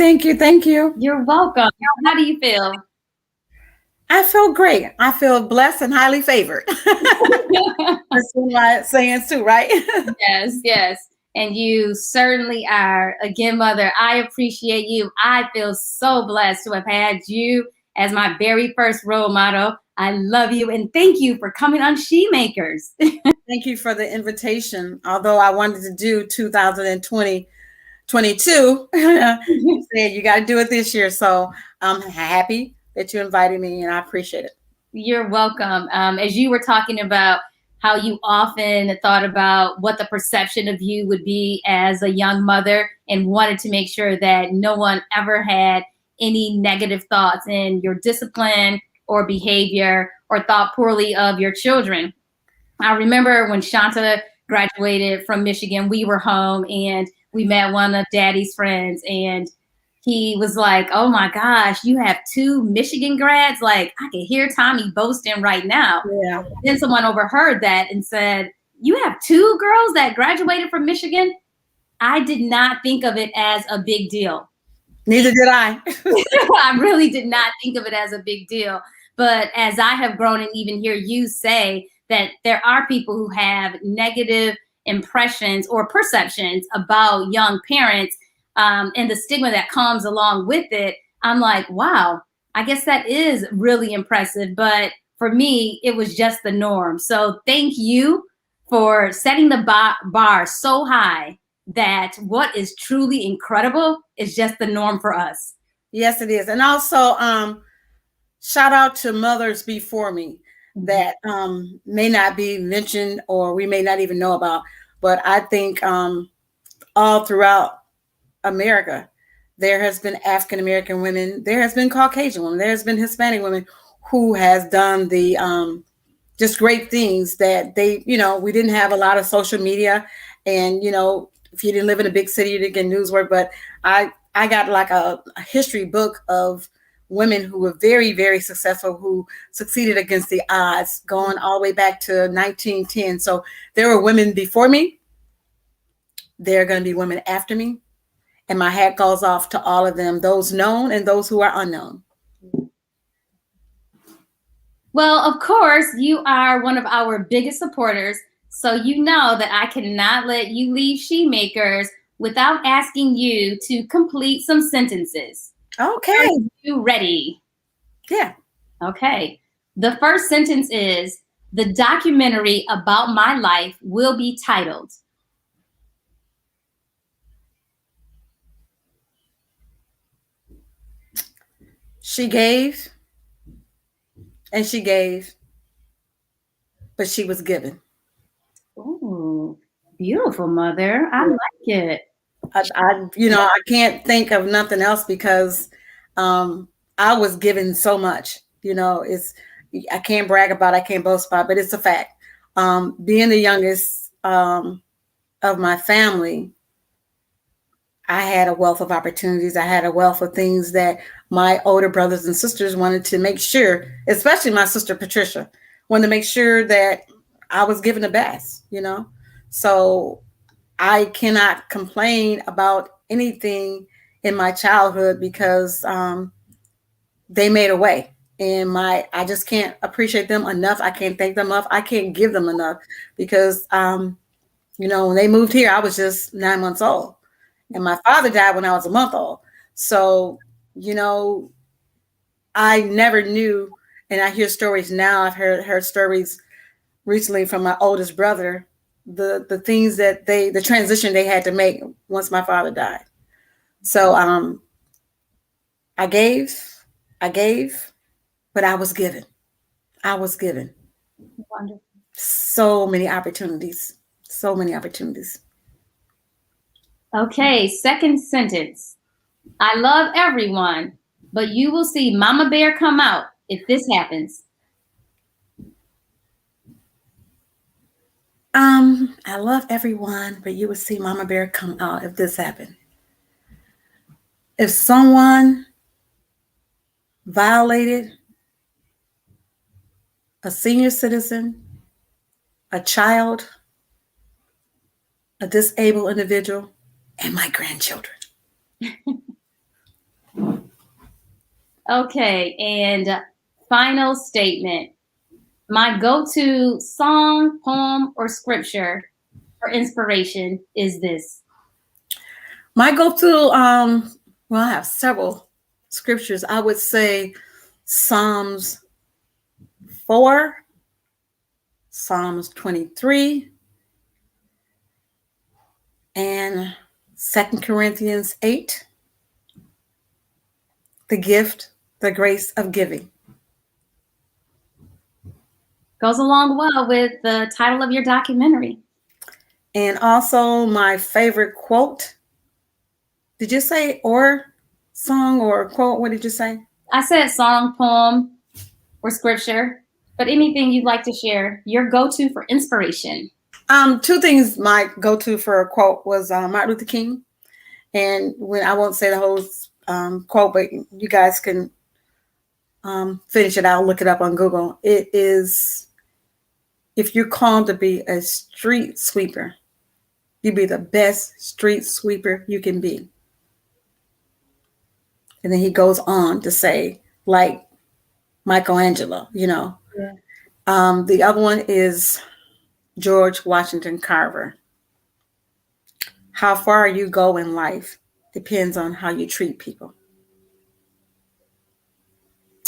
You're welcome. How do you feel? I feel great. I feel blessed and highly favored. That's one of my sayings too, right? Yes. And you certainly are. Again, Mother, I appreciate you. I feel so blessed to have had you as my very first role model. I love you, and thank you for coming on SHEMAKERS. Thank you for the invitation. Although I wanted to do 2022, you said you got to do it this year. So I'm happy that you invited me, and I appreciate it. You're welcome. As you were talking about how you often thought about what the perception of you would be as a young mother, and wanted to make sure that no one ever had any negative thoughts in your discipline or behavior or thought poorly of your children. I remember when Shanta graduated from Michigan, we were home and we met one of Daddy's friends, and he was like, oh my gosh, you have 2 Michigan grads? Like, I can hear Tommy boasting right now. Yeah. Then someone overheard that and said, you have 2 girls that graduated from Michigan? I did not think of it as a big deal. Neither did I. I really did not think of it as a big deal. But as I have grown and even hear you say that there are people who have negative impressions or perceptions about young parents, and the stigma that comes along with it, I'm like, wow, I guess that is really impressive. But for me, it was just the norm. So thank you for setting the bar so high that what is truly incredible is just the norm for us. Yes, it is. And also, shout out to mothers before me that may not be mentioned or we may not even know about. But I think all throughout America, There has been African American women. There has been Caucasian women. There has been Hispanic women who has done the just great things that they, we didn't have a lot of social media, and if you didn't live in a big city, you didn't get newswork. But I got like a history book of women who were very, very successful, who succeeded against the odds, going all the way back to 1910. So there were women before me. There are going to be women after me. And my hat goes off to all of them, those known and those who are unknown. Well, of course, you are one of our biggest supporters. So you know that I cannot let you leave SHEMAKERS without asking you to complete some sentences. Okay. Are you ready? Yeah. Okay. The first sentence is, the documentary about my life will be titled. She gave, and she gave, but she was given. Oh, beautiful, Mother. I like it. I can't think of nothing else, because I was given so much. I can't brag about it, I can't boast about it, but it's a fact. Being the youngest of my family, I had a wealth of opportunities. I had a wealth of things that my older brothers and sisters wanted to make sure, especially my sister Patricia, wanted to make sure that I was given the best, So I cannot complain about anything in my childhood, because they made a way. And I just can't appreciate them enough. I can't thank them enough. I can't give them enough, because when they moved here, I was just 9 months old. And my father died when I was a month old. So, I never knew, and I hear stories now. I've heard stories recently from my oldest brother, the things that the transition they had to make once my father died. So I gave, but I was given. Wonderful. So many opportunities. Okay, second sentence. I love everyone, but you will see Mama Bear come out if this happens. I love everyone, but you will see Mama Bear come out if this happened. If someone violated a senior citizen, a child, a disabled individual, and my grandchildren. Okay, and final statement. My go-to song, poem, or scripture for inspiration is this. My go-to, I have several scriptures. I would say Psalms 4, Psalms 23, and 2 Corinthians 8, the gift, the grace of giving. Goes along well with the title of your documentary. And also my favorite quote. Did you say or song or quote? What did you say? I said song, poem, or scripture, but anything you'd like to share, your go-to for inspiration. Two things. My go-to for a quote was Martin Luther King. And when I won't say the whole quote, but you guys can finish it out, look it up on Google. It is, if you're called to be a street sweeper, you be the best street sweeper you can be. And then he goes on to say, like Michelangelo, Yeah. The other one is George Washington Carver. How far you go in life depends on how you treat people.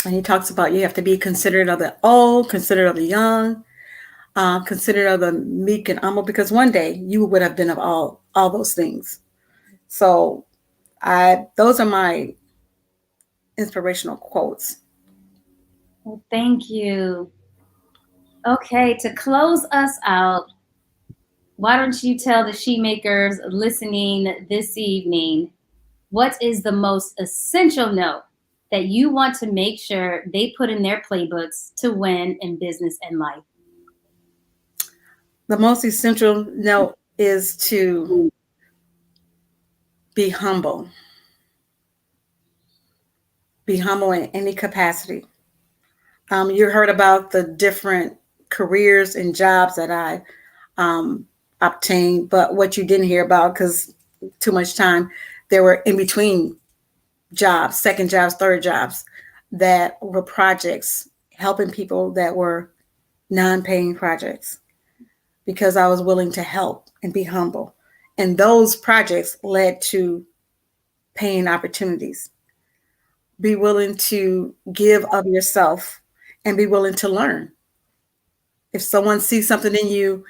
And he talks about you have to be considerate of the old, considerate of the young, considerate of the meek and humble, because one day you would have been of all those things. So those are my inspirational quotes. Well, thank you. Okay, to close us out, why don't you tell the SHEMAKERS listening this evening what is the most essential note that you want to make sure they put in their playbooks to win in business and life? The most essential note is to be humble. Be humble in any capacity. You heard about the different careers and jobs that I obtained, but what you didn't hear about, because too much time, there were in between jobs, second jobs, third jobs, that were projects helping people that were non-paying projects, because I was willing to help and be humble. And those projects led to paying opportunities. Be willing to give of yourself and be willing to learn. If someone sees something in you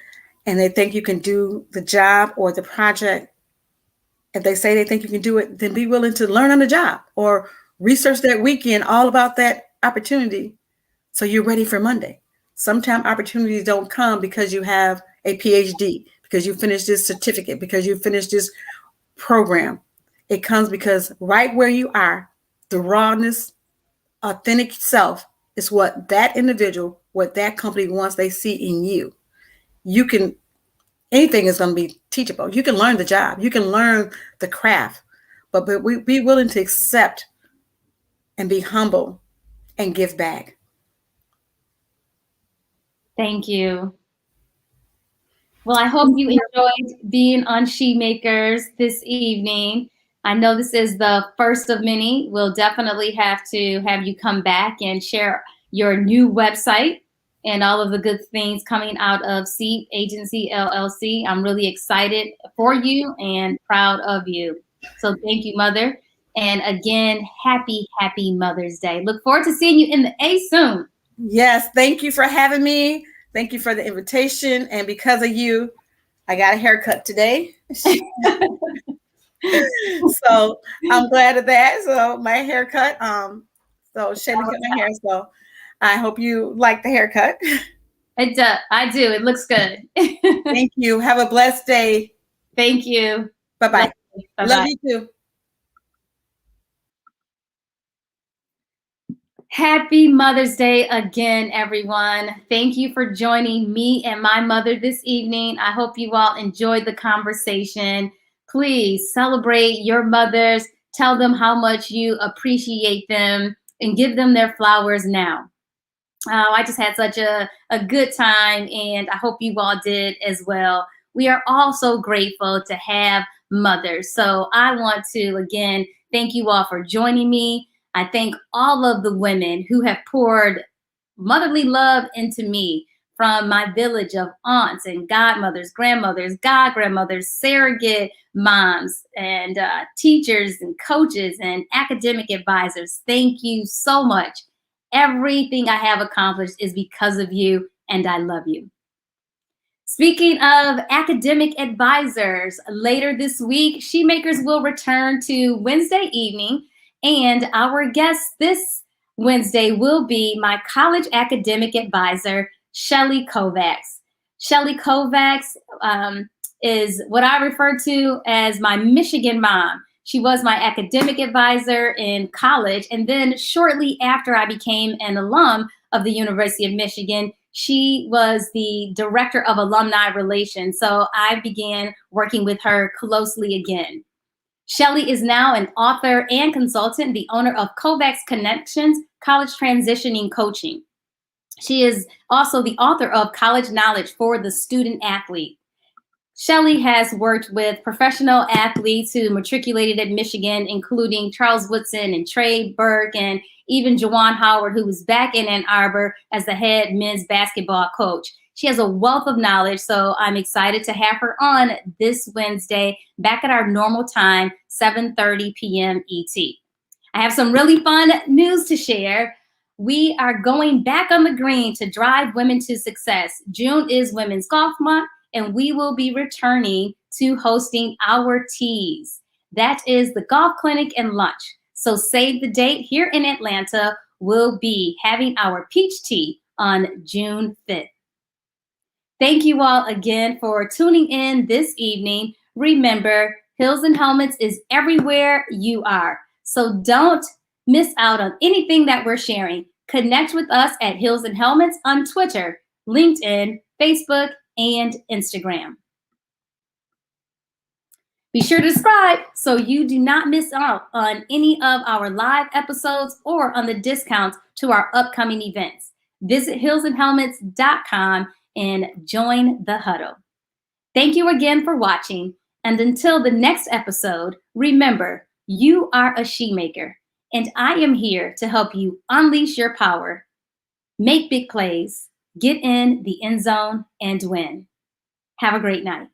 and they think you can do the job or the project, if they say they think you can do it, then be willing to learn on the job or research that weekend all about that opportunity so you're ready for Monday. Sometimes opportunities don't come because you have a PhD, because you finished this certificate, because you finished this program. It comes because right where you are, the rawness, authentic self is what that individual, what that company wants they see in you. You can, anything is going to be teachable. You can learn the job. You can learn the craft, but be willing to accept and be humble and give back. Thank you. Well, I hope you enjoyed being on SHEMAKERS this evening. I know this is the first of many. We'll definitely have to have you come back and share your new website and all of the good things coming out of CEEP Agency, LLC. I'm really excited for you and proud of you. So thank you, Mother. And again, happy Mother's Day. Look forward to seeing you in the A soon. Yes, thank you for having me. Thank you for the invitation. And because of you, I got a haircut today. So I'm glad of that. So my haircut, so Shelly cut my hair. So I hope you like the haircut. It does. I do. It looks good. Thank you. Have a blessed day. Thank you. Bye-bye. Bye-bye. Love you too. Happy Mother's Day again, everyone. Thank you for joining me and my mother this evening. I hope you all enjoyed the conversation. Please celebrate your mothers. Tell them how much you appreciate them and give them their flowers now. I just had such a good time, and I hope you all did as well. We are all so grateful to have mothers. So I want to, again, thank you all for joining me. I thank all of the women who have poured motherly love into me, from my village of aunts and godmothers, grandmothers, god-grandmothers, surrogate moms, and teachers and coaches and academic advisors. Thank you so much. Everything I have accomplished is because of you, and I love you. Speaking of academic advisors, later this week, SHEMAKERS will return to Wednesday evening, and our guest this Wednesday will be my college academic advisor, Shelly Kovacs. Shelly Kovacs is what I refer to as my Michigan mom. She was my academic advisor in college, and then shortly after I became an alum of the University of Michigan, she was the director of alumni relations. So I began working with her closely again. Shelly is now an author and consultant, the owner of Kovacs Connections, College Transitioning Coaching. She is also the author of College Knowledge for the Student Athlete. Shelly has worked with professional athletes who matriculated at Michigan, including Charles Woodson and Trey Burke, and even Juwan Howard, who was back in Ann Arbor as the head men's basketball coach. She has a wealth of knowledge, so I'm excited to have her on this Wednesday, back at our normal time, 7:30 p.m. ET. I have some really fun news to share. We are going back on the green to drive women to success. June is Women's Golf Month, and we will be returning to hosting our teas. That is the golf clinic and lunch. So save the date. Here in Atlanta, we'll be having our peach tea on June 5th. Thank you all again for tuning in this evening. Remember, Hills and Helmets is everywhere you are. So don't miss out on anything that we're sharing. Connect with us at Hills and Helmets on Twitter, LinkedIn, Facebook, and Instagram. Be sure to subscribe so you do not miss out on any of our live episodes or on the discounts to our upcoming events. Visit hillsandhelmets.com and join the huddle. Thank you again for watching. And until the next episode, remember, you are a she-maker, and I am here to help you unleash your power, make big plays, get in the end zone, and win. Have a great night.